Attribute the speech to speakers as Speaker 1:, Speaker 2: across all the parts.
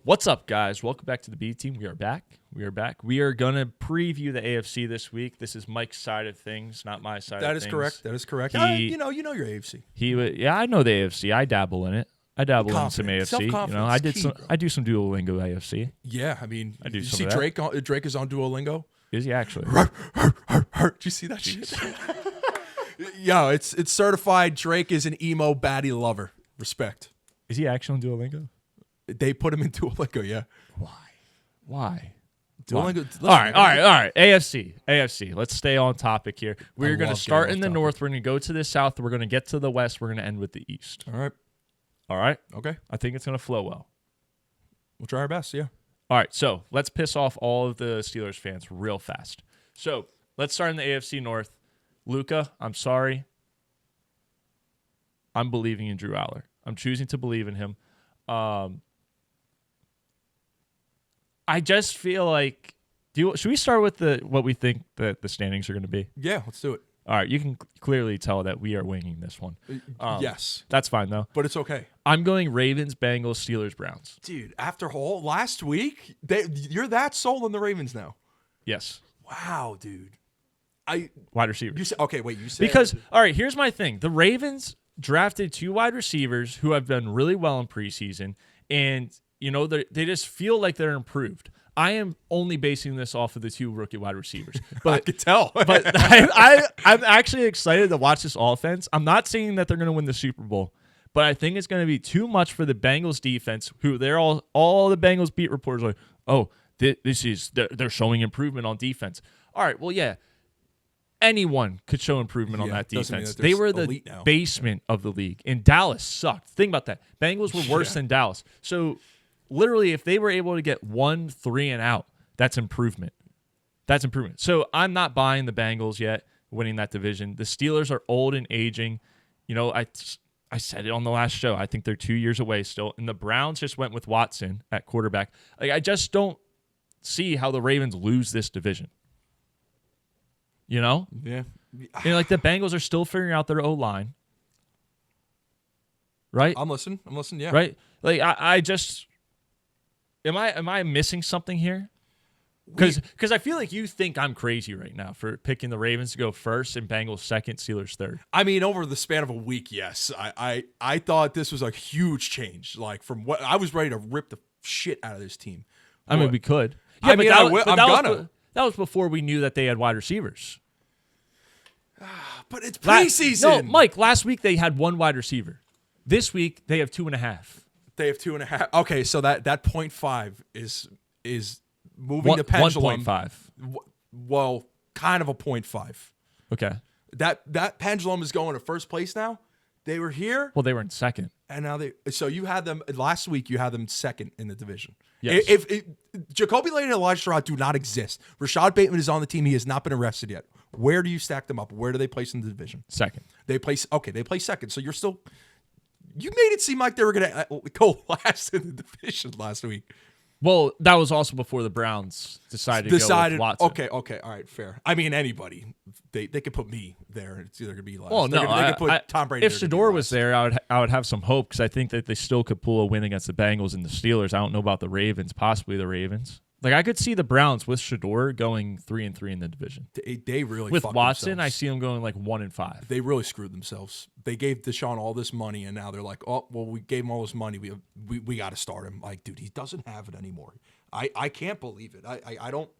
Speaker 1: What's up, guys? Welcome back to the B Team. We are back. We are going to preview the AFC this week. This is Mike's side of things, not my side of things.
Speaker 2: That is correct. You know your AFC.
Speaker 1: I know the AFC. I dabble in it. I dabble in some AFC.
Speaker 2: Self-confidence.
Speaker 1: I do some Duolingo AFC.
Speaker 2: Yeah, I mean,
Speaker 1: I do
Speaker 2: you
Speaker 1: some
Speaker 2: see
Speaker 1: of that.
Speaker 2: Drake is on Duolingo.
Speaker 1: Is he actually?
Speaker 2: Did you see that shit? Yo, it's certified. Drake is an emo baddie lover. Respect.
Speaker 1: Is he actually on Duolingo?
Speaker 2: They put him in Duolingo, yeah.
Speaker 1: Why?
Speaker 2: Duolingo.
Speaker 1: All right. AFC. Let's stay on topic here. We're going to start in the north. We're going to go to the south. We're going to get to the west. We're going to end with the east. All right?
Speaker 2: Okay.
Speaker 1: I think it's going to flow well.
Speaker 2: We'll try our best, yeah.
Speaker 1: All right, so let's piss off all of the Steelers fans real fast. So let's start in the AFC North. Luka, I'm sorry. I'm believing in Drew Aller. I'm choosing to believe in him. I just feel like, should we start with what we think that the standings are going to be?
Speaker 2: Yeah, let's do it.
Speaker 1: All right, you can clearly tell that we are winging this one.
Speaker 2: Yes.
Speaker 1: That's fine, though.
Speaker 2: But it's okay.
Speaker 1: I'm going Ravens, Bengals, Steelers, Browns.
Speaker 2: Dude, after last week, you're that sold on the Ravens now.
Speaker 1: Yes.
Speaker 2: Wow, dude.
Speaker 1: Wide receivers.
Speaker 2: You said,
Speaker 1: because, all right, here's my thing. The Ravens drafted 2 wide receivers who have done really well in preseason, and they just feel like they're improved. I am only basing this off of the 2 rookie wide receivers. But
Speaker 2: I could tell.
Speaker 1: But I'm actually excited to watch this offense. I'm not saying that they're going to win the Super Bowl, but I think it's going to be too much for the Bengals defense, who they're all the Bengals beat reporters are like, oh, they're showing improvement on defense. All right, well, yeah. Anyone could show improvement on that defense. They were the basement of the league, and Dallas sucked. Think about that. Bengals were worse than Dallas. So, literally, if they were able to get 1 3 and out, that's improvement. So, I'm not buying the Bengals yet winning that division. The Steelers are old and aging. I said it on the last show. I think they're 2 years away still. And the Browns just went with Watson at quarterback. I just don't see how the Ravens lose this division.
Speaker 2: Yeah.
Speaker 1: The Bengals are still figuring out their O-line. Right?
Speaker 2: I'm listening, yeah.
Speaker 1: Right? I just am I missing something here? Because I feel like you think I'm crazy right now for picking the Ravens to go first and Bengals second, Steelers third.
Speaker 2: I mean, over the span of a week, yes. I thought this was a huge change. Like, from what I was ready to rip the shit out of this team.
Speaker 1: I mean, we could. Yeah, that was before we knew that they had wide receivers.
Speaker 2: But it's preseason.
Speaker 1: No, Mike, last week they had 1 wide receiver. This week they have 2.5.
Speaker 2: They have 2.5. Okay, so that 0.5 is moving the pendulum.
Speaker 1: 1.5.
Speaker 2: Well, kind of a 0.5.
Speaker 1: Okay.
Speaker 2: That pendulum is going to first place now. They were here.
Speaker 1: Well, they were in second.
Speaker 2: And now so you had them last week. You had them second in the division.
Speaker 1: Yes.
Speaker 2: If Jacoby Lane and Elijah Sherrod do not exist, Rashad Bateman is on the team. He has not been arrested yet. Where do you stack them up? Where do they place in the division?
Speaker 1: Second.
Speaker 2: They place second. So you made it seem like they were going to go last in the division last week.
Speaker 1: Well, that was also before the Browns decided to go with Watson.
Speaker 2: Okay, all right, fair. I mean, anybody. They could put me there. It's either going to be last.
Speaker 1: Well, no,
Speaker 2: they could put Tom Brady.
Speaker 1: If Shedeur was there, I would have some hope because I think that they still could pull a win against the Bengals and the Steelers. I don't know about the Ravens, possibly the Ravens. I could see the Browns with Shedeur going 3-3 in the division.
Speaker 2: They really
Speaker 1: with
Speaker 2: fucked
Speaker 1: Watson.
Speaker 2: themselves.
Speaker 1: I see them going 1-5.
Speaker 2: They really screwed themselves. They gave Deshaun all this money, and now they're like, oh, well, we gave him all this money. We got to start him. Like, dude, he doesn't have it anymore. I can't believe it. I don't.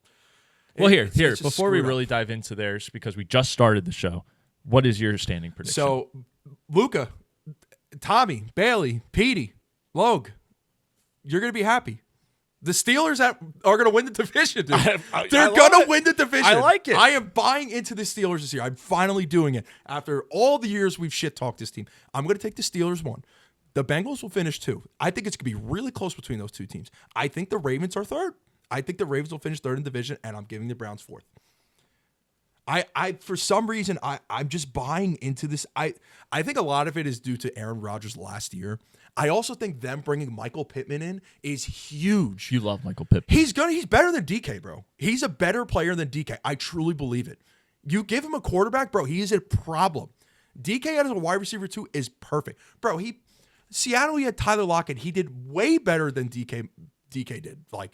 Speaker 1: Well, here, before we really dive into theirs, because we just started the show, what is your standing prediction?
Speaker 2: So, Luka, Tommy, Bailey, Petey, Logue, you're going to be happy. The Steelers are going to win the division, dude. They're going to win the division.
Speaker 1: I like it.
Speaker 2: I am buying into the Steelers this year. I'm finally doing it. After all the years we've shit-talked this team, I'm going to take the Steelers 1. The Bengals will finish 2. I think it's going to be really close between those 2 teams. I think the Ravens are 3rd. I think the Ravens will finish 3rd in the division, and I'm giving the Browns 4th. I for some reason, I'm just buying into this. I think a lot of it is due to Aaron Rodgers last year. I also think them bringing Michael Pittman in is huge.
Speaker 1: You love Michael Pittman.
Speaker 2: He's better than DK, bro. He's a better player than DK. I truly believe it. You give him a quarterback, bro, he is a problem. DK as a wide receiver too is perfect. Bro, Seattle, he had Tyler Lockett. He did way better than DK DK did. Like,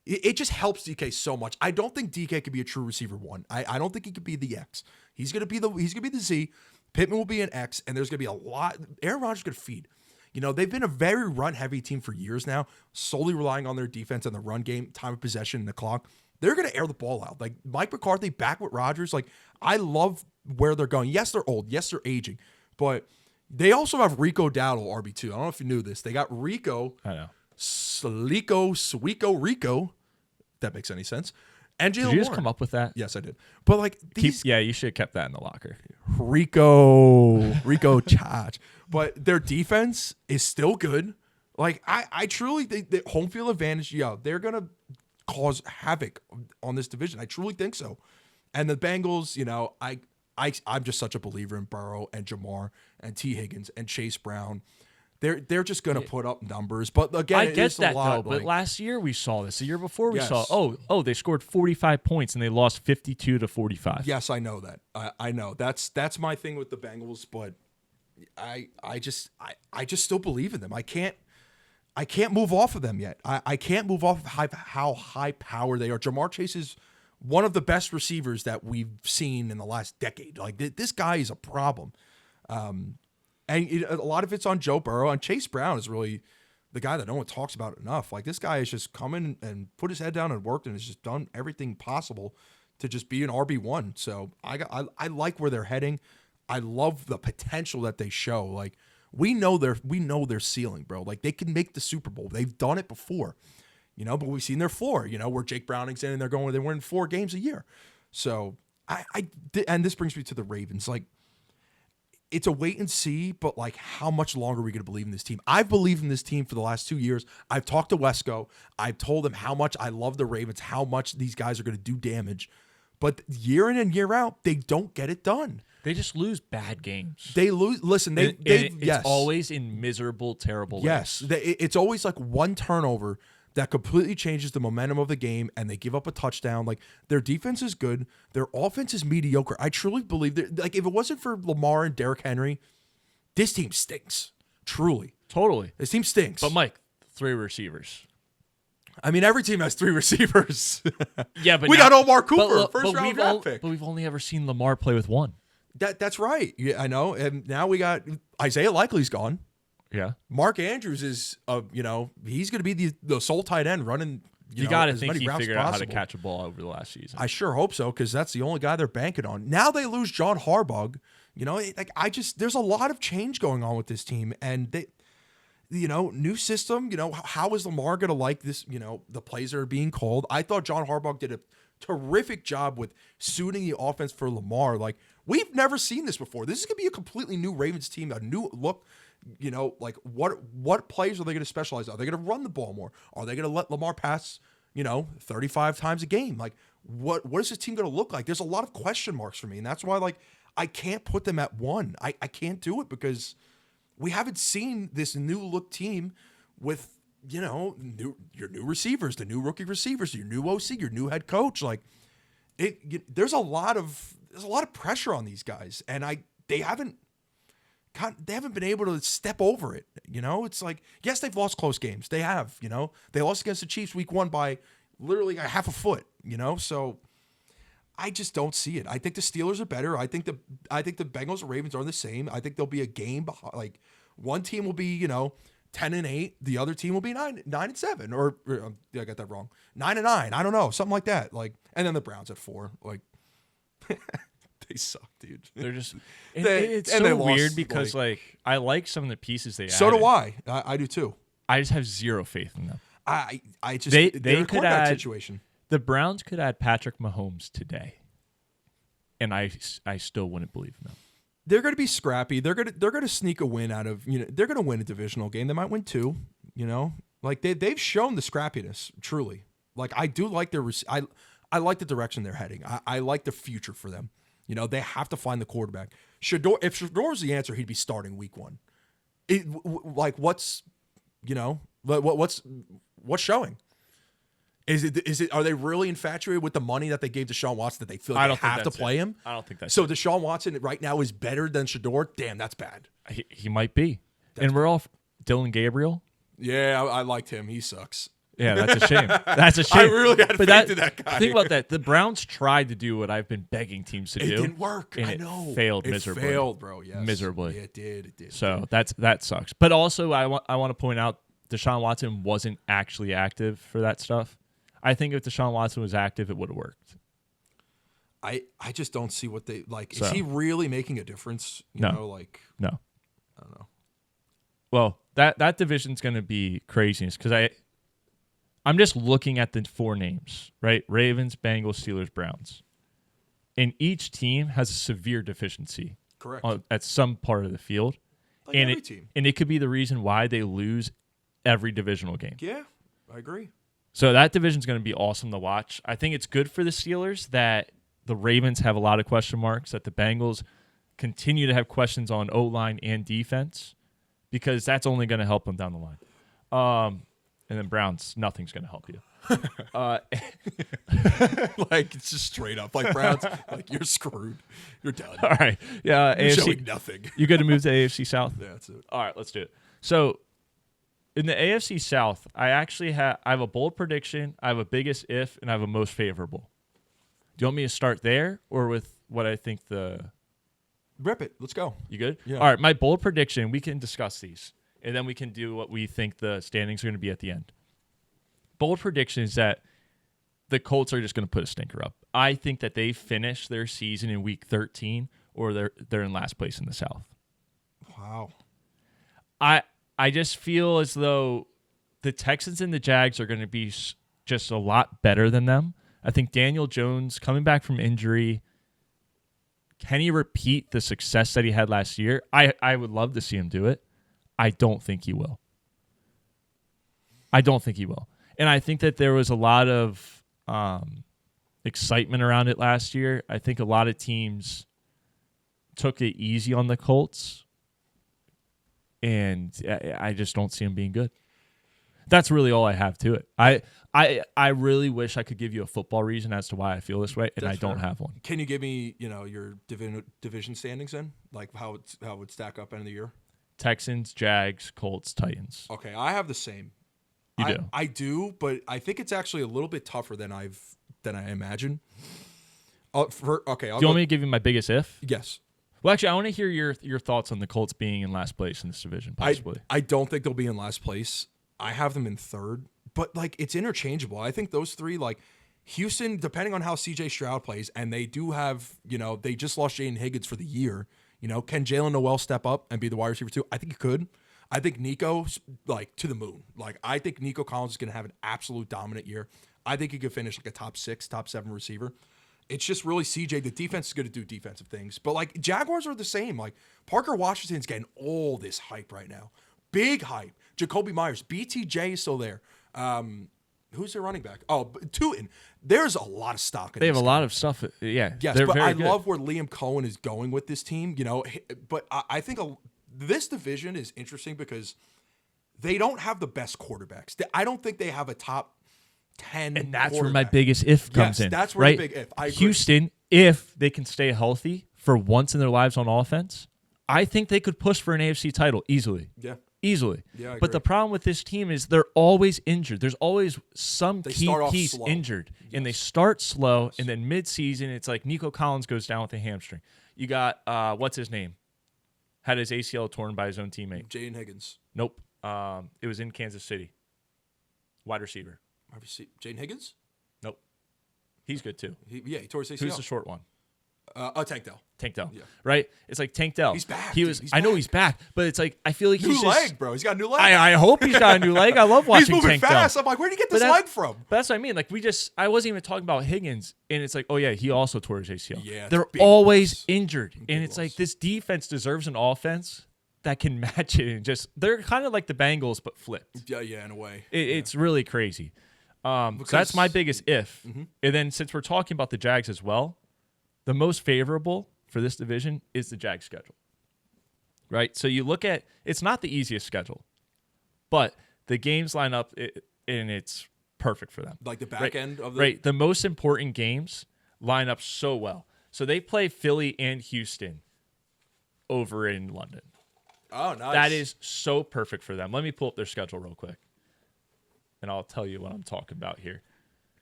Speaker 2: it just helps DK so much. I don't think DK could be a true receiver one. I don't think he could be the X. He's gonna be the Z. Pittman will be an X, and there's gonna be a lot. Aaron Rodgers is gonna feed. You know, they've been a very run-heavy team for years now, solely relying on their defense and the run game, time of possession, and the clock. They're going to air the ball out. Like, Mike McCarthy back with Rodgers. Like, I love where they're going. Yes, they're old. Yes, they're aging. But they also have Rico Dowdle, RB2. I don't know if you knew this. They got Rico.
Speaker 1: I know.
Speaker 2: Slico, Rico. If that makes any sense. And Jalen
Speaker 1: Did you just
Speaker 2: Warren.
Speaker 1: come up with that?
Speaker 2: Yes, I did. But, like, these...
Speaker 1: You should have kept that in the locker.
Speaker 2: Rico charge. But their defense is still good. Like, I truly think that home field advantage, they're going to cause havoc on this division. I truly think so. And the Bengals, you know, I'm just such a believer in Burrow and Jamar and T. Higgins and Chase Brown. They're just going to put up numbers. But again,
Speaker 1: I get that,
Speaker 2: though.
Speaker 1: But last year we saw this. The year before we
Speaker 2: Yes.
Speaker 1: saw, they scored 45 points and they lost 52-45.
Speaker 2: Yes, I know that. I know. That's my thing with the Bengals, but I just still believe in them. I can't move off of them yet. I can't move off of how high power they are. Jamar Chase is one of the best receivers that we've seen in the last decade. Like, this guy is a problem. And a lot of it's on Joe Burrow, and Chase Brown is really the guy that no one talks about enough. Like, this guy has just come in and put his head down and worked and has just done everything possible to just be an RB1. So I like where they're heading. I love the potential that they show. Like, we know their ceiling, bro. Like, they can make the Super Bowl. They've done it before, you know, but we've seen their floor, you know, where Jake Browning's in and they're winning 4 games a year. So and this brings me to the Ravens. Like, it's a wait and see, but like, how much longer are we going to believe in this team? I've believed in this team for the last 2 years. I've talked to Wesco. I've told him how much I love the Ravens, how much these guys are going to do damage. But year in and year out, they don't get it done.
Speaker 1: They just lose bad games.
Speaker 2: They lose. Listen,
Speaker 1: It's
Speaker 2: yes.
Speaker 1: always in miserable, terrible ways.
Speaker 2: Yes. It's always like one turnover that completely changes the momentum of the game, and they give up a touchdown. Like, their defense is good. Their offense is mediocre. I truly believe that, like, if it wasn't for Lamar and Derrick Henry, this team stinks. Truly.
Speaker 1: Totally.
Speaker 2: This team stinks.
Speaker 1: But, Mike, 3 receivers.
Speaker 2: I mean, every team has 3 receivers.
Speaker 1: Yeah, but
Speaker 2: we got Omar Cooper, first-round draft pick.
Speaker 1: But we've only ever seen Lamar play with 1.
Speaker 2: That's right. Yeah, I know. And now we got Isaiah Likely's gone.
Speaker 1: Yeah.
Speaker 2: Mark Andrews is, he's going to be the sole tight end running.
Speaker 1: You got to
Speaker 2: as
Speaker 1: think
Speaker 2: many
Speaker 1: he
Speaker 2: routes
Speaker 1: figured out how to
Speaker 2: possible.
Speaker 1: catch a ball over the last season.
Speaker 2: I sure hope so, because that's the only guy they're banking on. Now they lose John Harbaugh. You know, there's a lot of change going on with this team, and they, new system. You know, how is Lamar going to like this? You know, the plays that are being called. I thought John Harbaugh did a terrific job with suiting the offense for Lamar. Like, we've never seen this before. This is going to be a completely new Ravens team, a new look. You know, like, what plays are they going to specialize on? Are they going to run the ball more? Are they going to let Lamar pass, 35 times a game? Like, what is this team going to look like? There's a lot of question marks for me, and that's why, like, I can't put them at 1. I can't do it because we haven't seen this new look team with, your new receivers, the new rookie receivers, your new OC, your new head coach. Like, there's a lot of pressure on these guys, and they haven't been able to step over it. It's like, yes, they've lost close games. They have, they lost against the Chiefs week 1 by literally a half a foot, so I just don't see it. I think the Steelers are better. I think the Bengals and Ravens are the same. I think there'll be a game behind, like, one team will be, 10-8. The other team will be 9-7, or I got that wrong. 9-9. I don't know. Something like that. Like, and then the Browns at 4, like, they suck, dude.
Speaker 1: They're just it's so weird because like I like some of the pieces they
Speaker 2: so
Speaker 1: added.
Speaker 2: do I do too.
Speaker 1: I just have zero faith in them.
Speaker 2: I just
Speaker 1: they
Speaker 2: could
Speaker 1: could add
Speaker 2: situation.
Speaker 1: The Browns could add Patrick Mahomes today, and I still wouldn't believe in them.
Speaker 2: They're going to be scrappy. They're going to sneak a win out of, they're going to win a divisional game. They might win 2, like they've shown the scrappiness, truly. Like, I do like their I like the direction they're heading. I like the future for them. They have to find the quarterback. If Shador's the answer, he'd be starting week 1. Like, what's showing? Is it? Are they really infatuated with the money that they gave Deshaun Watson that they feel like they have to play him?
Speaker 1: I don't think that's
Speaker 2: so. Deshaun Watson right now is better than Shador. Damn, that's bad.
Speaker 1: He might be. And we're all Dylan Gabriel.
Speaker 2: Yeah, I liked him. He sucks.
Speaker 1: Yeah, that's a shame. That's a shame.
Speaker 2: I really had faith in that guy.
Speaker 1: Think about that. The Browns tried to do what I've been begging teams to do.
Speaker 2: It didn't work.
Speaker 1: And
Speaker 2: I
Speaker 1: it
Speaker 2: know.
Speaker 1: failed
Speaker 2: it
Speaker 1: miserably.
Speaker 2: Failed, bro. Yes.
Speaker 1: Miserably.
Speaker 2: Yeah, it did.
Speaker 1: So that sucks. But also, I want to point out Deshaun Watson wasn't actually active for that stuff. I think if Deshaun Watson was active, it would have worked.
Speaker 2: I just don't see what they like.
Speaker 1: So,
Speaker 2: is he really making a difference? You know, like
Speaker 1: no.
Speaker 2: I don't know.
Speaker 1: Well, that division's going to be craziness because I'm just looking at the 4 names, right? Ravens, Bengals, Steelers, Browns. And each team has a severe deficiency.
Speaker 2: Correct.
Speaker 1: At some part of the field.
Speaker 2: Like every team.
Speaker 1: And it could be the reason why they lose every divisional game.
Speaker 2: Yeah, I agree.
Speaker 1: So that division's going to be awesome to watch. I think it's good for the Steelers that the Ravens have a lot of question marks, that the Bengals continue to have questions on O-line and defense, because that's only going to help them down the line. And then Browns, nothing's going to help you.
Speaker 2: Like, it's just straight up. Like, Browns, like, you're screwed. You're done.
Speaker 1: All right. Yeah,
Speaker 2: You're
Speaker 1: AFC,
Speaker 2: showing nothing.
Speaker 1: You good to move to AFC South?
Speaker 2: Yeah, that's it.
Speaker 1: All right, let's do it. So in the AFC South, I actually have a bold prediction, I have a biggest if, and I have a most favorable. Do you want me to start there or with what I think
Speaker 2: Rip it. Let's go.
Speaker 1: You good?
Speaker 2: Yeah.
Speaker 1: All right, my bold prediction, we can discuss these, and then we can do what we think the standings are going to be at the end. Bold prediction is that the Colts are just going to put a stinker up. I think that they finish their season in week 13 or they're in last place in the South.
Speaker 2: Wow.
Speaker 1: I just feel as though the Texans and the Jags are going to be just a lot better than them. I think Daniel Jones coming back from injury, can he repeat the success that he had last year? I would love to see him do it. I don't think he will. And I think that there was a lot of excitement around it last year. I think a lot of teams took it easy on the Colts, and I just don't see him being good. That's really all I have to it. I really wish I could give you a football reason as to why I feel this way, and I don't have one.
Speaker 2: Can you give me, your division standings then? Like how it would stack up end of the year?
Speaker 1: Texans, Jags, Colts, Titans.
Speaker 2: Okay, I have the same.
Speaker 1: You do?
Speaker 2: I do, but I think it's actually a little bit tougher than I imagine.
Speaker 1: Do you want me to give you my biggest if?
Speaker 2: Yes.
Speaker 1: Well, actually, I want to hear your thoughts on the Colts being in last place in this division, possibly.
Speaker 2: I don't think they'll be in last place. I have them in third, but like it's interchangeable. I think those three, like Houston, depending on how CJ Stroud plays, and they do have, they just lost Jaden Higgins for the year. Can Jalen Noel step up and be the wide receiver too? I think he could. I think Nico's like to the moon. Like I think Nico Collins is going to have an absolute dominant year. I think he could finish like a top 6, top 7 receiver. It's just really CJ. The defense is going to do defensive things. But like Jaguars are the same. Like Parker Washington's getting all this hype right now. Big hype. Jacoby Myers. BTJ is still there. Who's their running back? Oh, Tootin. There's a lot of stock in
Speaker 1: They have
Speaker 2: this
Speaker 1: a
Speaker 2: guy.
Speaker 1: lot of stuff. Yeah.
Speaker 2: Yes,
Speaker 1: they're
Speaker 2: but
Speaker 1: very
Speaker 2: I
Speaker 1: good.
Speaker 2: love where Liam Cohen is going with this team. But I think this division is interesting because they don't have the best quarterbacks. I don't think they have a top 10
Speaker 1: And that's where my biggest if comes in.
Speaker 2: That's where
Speaker 1: right?
Speaker 2: the big if. I agree.
Speaker 1: Houston, if they can stay healthy for once in their lives on offense, I think they could push for an AFC title easily.
Speaker 2: Yeah.
Speaker 1: Easily.
Speaker 2: Yeah, I
Speaker 1: but the
Speaker 2: agree.
Speaker 1: problem with this team is they're always injured. There's always some
Speaker 2: They
Speaker 1: key
Speaker 2: start off
Speaker 1: piece
Speaker 2: slow.
Speaker 1: injured. And they start slow, and then mid-season, it's like Nico Collins goes down with a hamstring. You got, what's his name? Had his ACL torn by his own teammate.
Speaker 2: Jaden Higgins.
Speaker 1: Nope. It was in Kansas City. Wide receiver.
Speaker 2: Jaden Higgins?
Speaker 1: Nope. He's good too.
Speaker 2: He tore his ACL.
Speaker 1: Who's the short one?
Speaker 2: Tank Dell.
Speaker 1: Tank Dell.
Speaker 2: Yeah.
Speaker 1: Right? It's like Tank Dell.
Speaker 2: He's back,
Speaker 1: He
Speaker 2: dude.
Speaker 1: was.
Speaker 2: He's
Speaker 1: I know
Speaker 2: back.
Speaker 1: he's back, but it's like I feel like
Speaker 2: New
Speaker 1: he's
Speaker 2: leg,
Speaker 1: just,
Speaker 2: bro. He's got a new leg.
Speaker 1: I hope he's got a new leg. I love watching
Speaker 2: He's moving
Speaker 1: Tank
Speaker 2: fast.
Speaker 1: Dell.
Speaker 2: I'm like, where did he get this
Speaker 1: But
Speaker 2: leg from?
Speaker 1: But that's what I mean. Like I wasn't even talking about Higgins, and it's like, oh yeah, he also tore his ACL.
Speaker 2: Yeah,
Speaker 1: they're
Speaker 2: big
Speaker 1: always
Speaker 2: loss.
Speaker 1: injured,
Speaker 2: Big
Speaker 1: and it's
Speaker 2: loss.
Speaker 1: like this defense deserves an offense that can match it, and just they're kind of like the Bengals but flipped.
Speaker 2: Yeah, in a way.
Speaker 1: It's really crazy. So that's my biggest if. And then since we're talking about the Jags as well, the most favorable for this division is the Jags schedule. Right? So you look at it's not the easiest schedule, but the games line up and it's perfect for them.
Speaker 2: Like the back
Speaker 1: right?
Speaker 2: end of the
Speaker 1: Right. The most important games line up so well. So they play Philly and Houston over in London.
Speaker 2: Oh, nice.
Speaker 1: That is so perfect for them. Let me pull up their schedule real quick. and I'll tell you what I'm talking about here.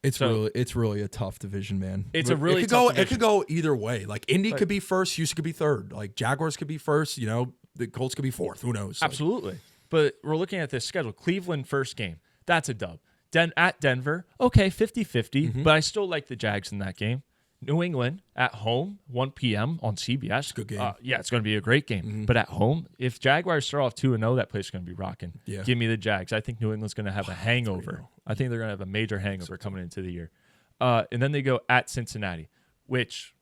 Speaker 2: It's really a tough division, man.
Speaker 1: It's a really tough division.
Speaker 2: It could go either way. Like Indy could be first, Houston could be third. Like Jaguars could be first. You know, the Colts could be fourth. Who knows?
Speaker 1: Absolutely. But we're looking at this schedule. Cleveland first game. That's a dub. At Denver, okay, 50-50, but I still like the Jags in that game. New England at home, 1 p.m. on CBS.
Speaker 2: Good game.
Speaker 1: Yeah, it's going to be a great game. But at home, if Jaguars start off 2-0, that place is going to be rocking.
Speaker 2: Yeah.
Speaker 1: Give me the Jags. I think New England's going to have a hangover. I think they're going to have a major hangover coming into the year. And then they go at Cincinnati, which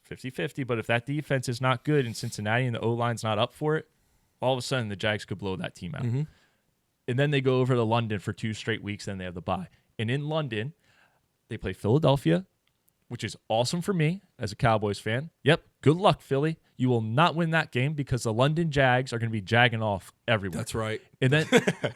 Speaker 1: 50-50, but if that defense is not good in Cincinnati and the O-line's not up for it, all of a sudden the Jags could blow that team out. And then they go over to London for 2 straight weeks, then they have the bye. And in London, they play Philadelphia, which is awesome for me as a Cowboys fan. Yep, good luck, Philly. You will not win that game because the London Jags are going to be jagging off everywhere.
Speaker 2: That's right.
Speaker 1: And then,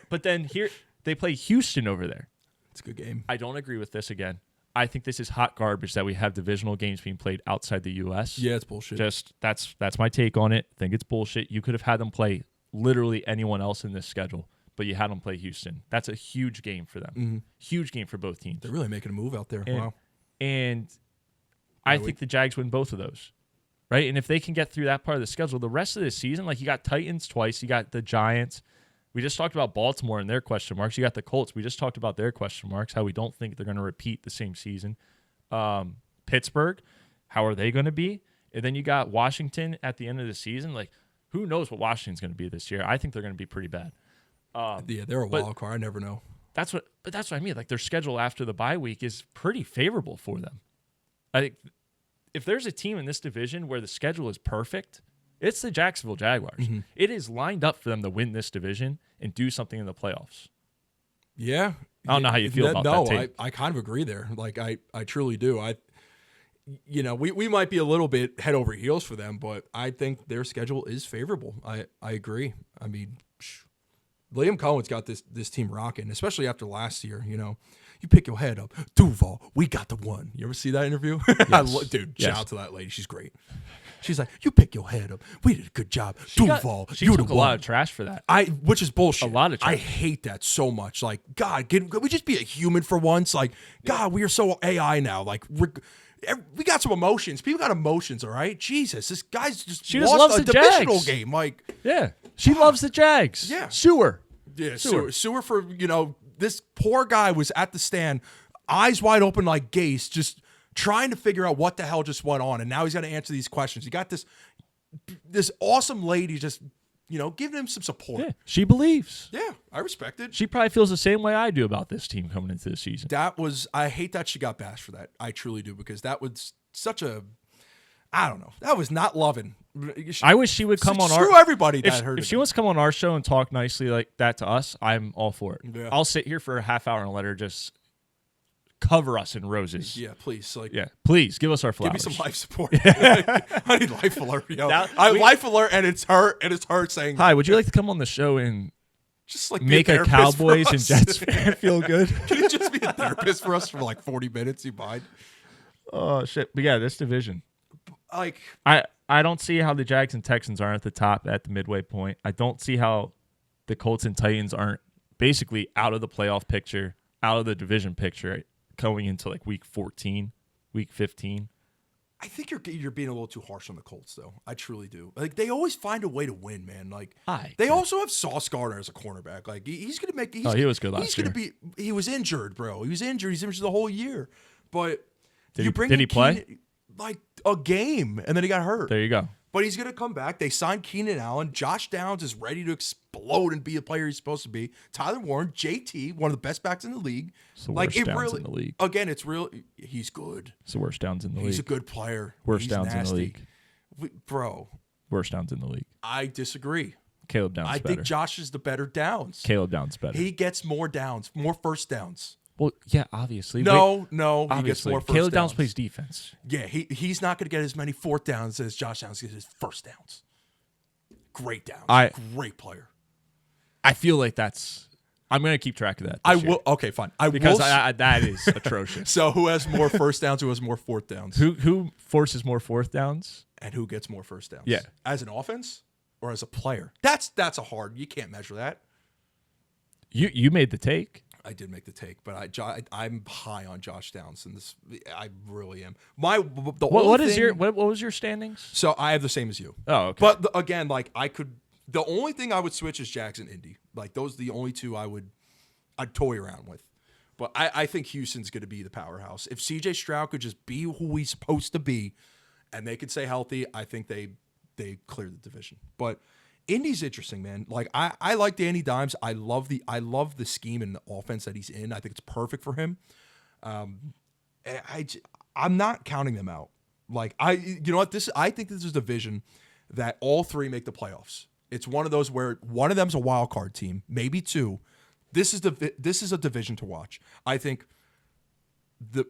Speaker 1: but then here they play Houston over there.
Speaker 2: It's a good game.
Speaker 1: I don't agree with this again. I think this is hot garbage that we have divisional games being played outside the U.S.
Speaker 2: Yeah, it's bullshit.
Speaker 1: Just that's my take on it. I think it's bullshit. You could have had them play literally anyone else in this schedule, but you had them play Houston. That's a huge game for them. Huge game for both teams.
Speaker 2: They're really making a move out there. Wow.
Speaker 1: And I think the Jags win both of those, right? And if they can get through that part of the schedule, the rest of the season, like you got Titans twice, you got the Giants. We just talked about Baltimore and their question marks. You got the Colts. We just talked about their question marks, how we don't think they're going to repeat the same season. Pittsburgh, how are they going to be? And then you got Washington at the end of the season. Like, who knows what Washington's going to be this year? I think they're going to be pretty bad.
Speaker 2: Yeah, they're a wild card. I never know.
Speaker 1: That's what I mean. Like, their schedule after the bye week is pretty favorable for them. I think if there's a team in this division where the schedule is perfect, it's the Jacksonville Jaguars. It is lined up for them to win this division and do something in the playoffs.
Speaker 2: Yeah.
Speaker 1: I don't know how you feel about that tape.
Speaker 2: I kind of agree there. Like, I truly do. We might be a little bit head over heels for them, but I think their schedule is favorable. I agree. I mean, Liam Cohen's got this team rocking, especially after last year, you know. You pick your head up. Duval, we got the one. You ever see that interview?
Speaker 1: Yes.
Speaker 2: Dude, shout out to that lady. She's great. She's like, you pick your head up. We did a good job. Duval,
Speaker 1: she
Speaker 2: you
Speaker 1: took a lot of trash for that.
Speaker 2: Which is bullshit.
Speaker 1: A lot of trash.
Speaker 2: I hate that so much. Like, God, could we just be a human for once? Like, God, we are so AI now. Like, we got some emotions. People got emotions, all right? Jesus, this guy's just lost
Speaker 1: loves
Speaker 2: a
Speaker 1: the
Speaker 2: divisional
Speaker 1: Jags.
Speaker 2: game. Like,
Speaker 1: Yeah. She loves the Jags.
Speaker 2: Yeah.
Speaker 1: Sewer.
Speaker 2: yeah, sewer for, you know, this poor guy was at the stand, eyes wide open like Gase, just trying to figure out what the hell just went on. And now he's got to answer these questions. You got this awesome lady just, you know, giving him some support.
Speaker 1: Yeah. She believes.
Speaker 2: Yeah, I respect it.
Speaker 1: She probably feels the same way I do about this team coming into the season.
Speaker 2: I hate that she got bashed for that. I truly do, because that was such a, I don't know. That was not loving.
Speaker 1: I wish she would come on our.
Speaker 2: Screw everybody that heard
Speaker 1: If
Speaker 2: it.
Speaker 1: she wants to come on our show and talk nicely like that to us, I'm all for it.
Speaker 2: Yeah.
Speaker 1: I'll sit here for a half hour and let her just cover us in roses.
Speaker 2: Yeah, please. Like,
Speaker 1: Yeah, please give us our flowers.
Speaker 2: give me some life support. I need life alert. Yo. Life alert, and it's her saying,
Speaker 1: Hi, would you like to come on the show and
Speaker 2: just like
Speaker 1: make a Cowboys and Jets fan feel good?
Speaker 2: Can you just be a therapist for us for like 40 minutes? You mind?
Speaker 1: Oh shit! But yeah, this division.
Speaker 2: Like,
Speaker 1: I don't see how the Jags and Texans aren't at the top at the midway point. I don't see how the Colts and Titans aren't basically out of the playoff picture, out of the division picture, going into like week 14, week 15.
Speaker 2: I think you're being a little too harsh on the Colts, though. I truly do. Like, they always find a way to win, man. Like, they also have Sauce Gardner as a cornerback. Like, he's gonna make.
Speaker 1: He was good last year.
Speaker 2: He was injured, bro. He was injured. He's injured the whole year. But
Speaker 1: did he play?
Speaker 2: Like a game, and then he got hurt.
Speaker 1: There you go.
Speaker 2: But he's going to come back. They signed Keenan Allen. Josh Downs is ready to explode and be the player he's supposed to be. Tyler Warren, JT, one of the best backs in the league.
Speaker 1: It's the worst downs in the league.
Speaker 2: Again, it's real. He's good.
Speaker 1: It's the worst downs in the league.
Speaker 2: He's a good player.
Speaker 1: Worst
Speaker 2: He's
Speaker 1: downs
Speaker 2: nasty.
Speaker 1: in the league.
Speaker 2: Bro.
Speaker 1: Worst downs in the league.
Speaker 2: I disagree.
Speaker 1: Caleb Downs
Speaker 2: I
Speaker 1: better.
Speaker 2: think Josh is the better downs.
Speaker 1: Caleb Downs better.
Speaker 2: He gets more downs, more first downs.
Speaker 1: Well, yeah, obviously.
Speaker 2: No,
Speaker 1: obviously.
Speaker 2: he gets more first
Speaker 1: Caleb
Speaker 2: downs.
Speaker 1: Downs plays defense.
Speaker 2: Yeah, he's not going to get as many fourth downs as Josh Downs gets his first downs. Great downs. Great player.
Speaker 1: I feel like I'm going to keep track of that.
Speaker 2: I will. Okay, fine.
Speaker 1: Because that is atrocious.
Speaker 2: So who has more first downs? Who has more fourth downs?
Speaker 1: Who forces more fourth downs?
Speaker 2: And who gets more first downs?
Speaker 1: Yeah.
Speaker 2: As an offense or as a player? That's a hard. You can't measure that.
Speaker 1: You made the take.
Speaker 2: I did make the take, but I'm high on Josh Downs, and this I really am.
Speaker 1: What was your standings?
Speaker 2: So I have the same as you.
Speaker 1: Oh, okay.
Speaker 2: But again, like the only thing I would switch is Jags and Indy. Like those are the only two I'd toy around with. But I think Houston's going to be the powerhouse. If CJ Stroud could just be who he's supposed to be, and they could stay healthy, I think they clear the division. But Indy's interesting, man. Like I like Danny Dimes. I love the scheme and the offense that he's in. I think it's perfect for him. I'm not counting them out. Like you know what? I think this is a division that all three make the playoffs. It's one of those where one of them's a wild card team, maybe two. This is a division to watch. I think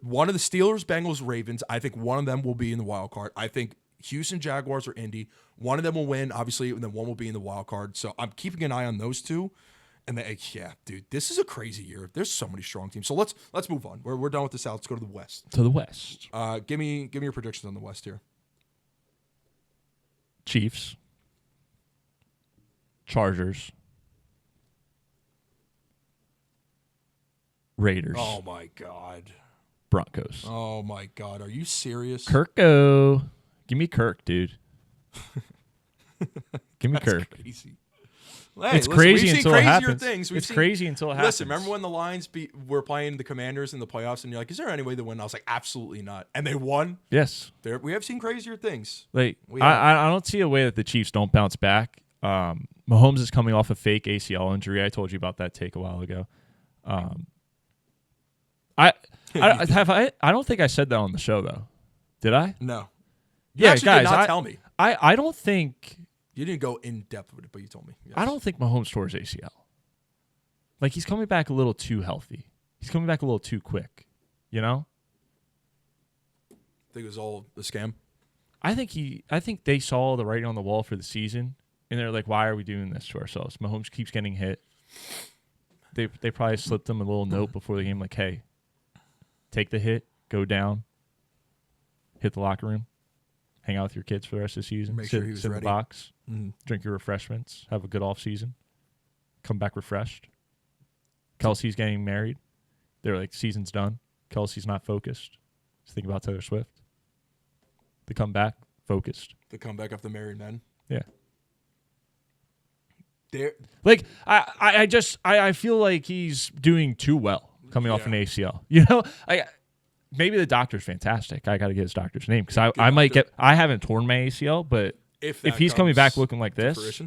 Speaker 2: one of the Steelers, Bengals, Ravens. I think one of them will be in the wild card. I think Houston, Jaguars, or Indy. One of them will win, obviously, and then one will be in the wild card. So I'm keeping an eye on those two. And yeah, dude, this is a crazy year. There's so many strong teams. So let's move on. We're done with the South. Let's go to the West.
Speaker 1: To the West.
Speaker 2: Give me your predictions on the West here.
Speaker 1: Chiefs. Chargers. Raiders.
Speaker 2: Oh my God.
Speaker 1: Broncos.
Speaker 2: Oh my God. Are you serious?
Speaker 1: Kirko. Give me Kirk, dude. Give me Kirk.
Speaker 2: Crazy. Hey,
Speaker 1: it's crazy until it happens.
Speaker 2: It's
Speaker 1: crazy until it happens.
Speaker 2: Listen, remember when the Lions were playing the Commanders in the playoffs, and you're like, "Is there any way they win?" I was like, "Absolutely not," and they won.
Speaker 1: Yes,
Speaker 2: we have seen crazier things.
Speaker 1: Like I don't see a way that the Chiefs don't bounce back. Mahomes is coming off a fake ACL injury. I told you about that take a while ago. I don't think I said that on the show though. Did I?
Speaker 2: No.
Speaker 1: Yeah,
Speaker 2: guys,
Speaker 1: did
Speaker 2: not tell me.
Speaker 1: I don't think.
Speaker 2: You didn't go in depth with it, but you told me. Yes.
Speaker 1: I don't think Mahomes tore his ACL. Like, he's coming back a little too healthy. He's coming back a little too quick, you know?
Speaker 2: Think it was all a scam?
Speaker 1: I think they saw the writing on the wall for the season, and they're like, why are we doing this to ourselves? Mahomes keeps getting hit. They probably slipped him a little note before the game, like, hey, take the hit, go down, hit the locker room, hang out with your kids for the rest of the season.
Speaker 2: Make sure he was
Speaker 1: sit
Speaker 2: ready.
Speaker 1: In the box, drink your refreshments, have a good off season, come back refreshed. Kelsey's getting married. They're like, season's done. Kelsey's not focused. Just think about Taylor Swift. They come back focused.
Speaker 2: The comeback of the married men.
Speaker 1: Yeah.
Speaker 2: Like
Speaker 1: I feel like he's doing too well coming off an ACL. You know, maybe the doctor's fantastic. I got to get his doctor's name because I haven't torn my ACL, but if he's coming back looking like this,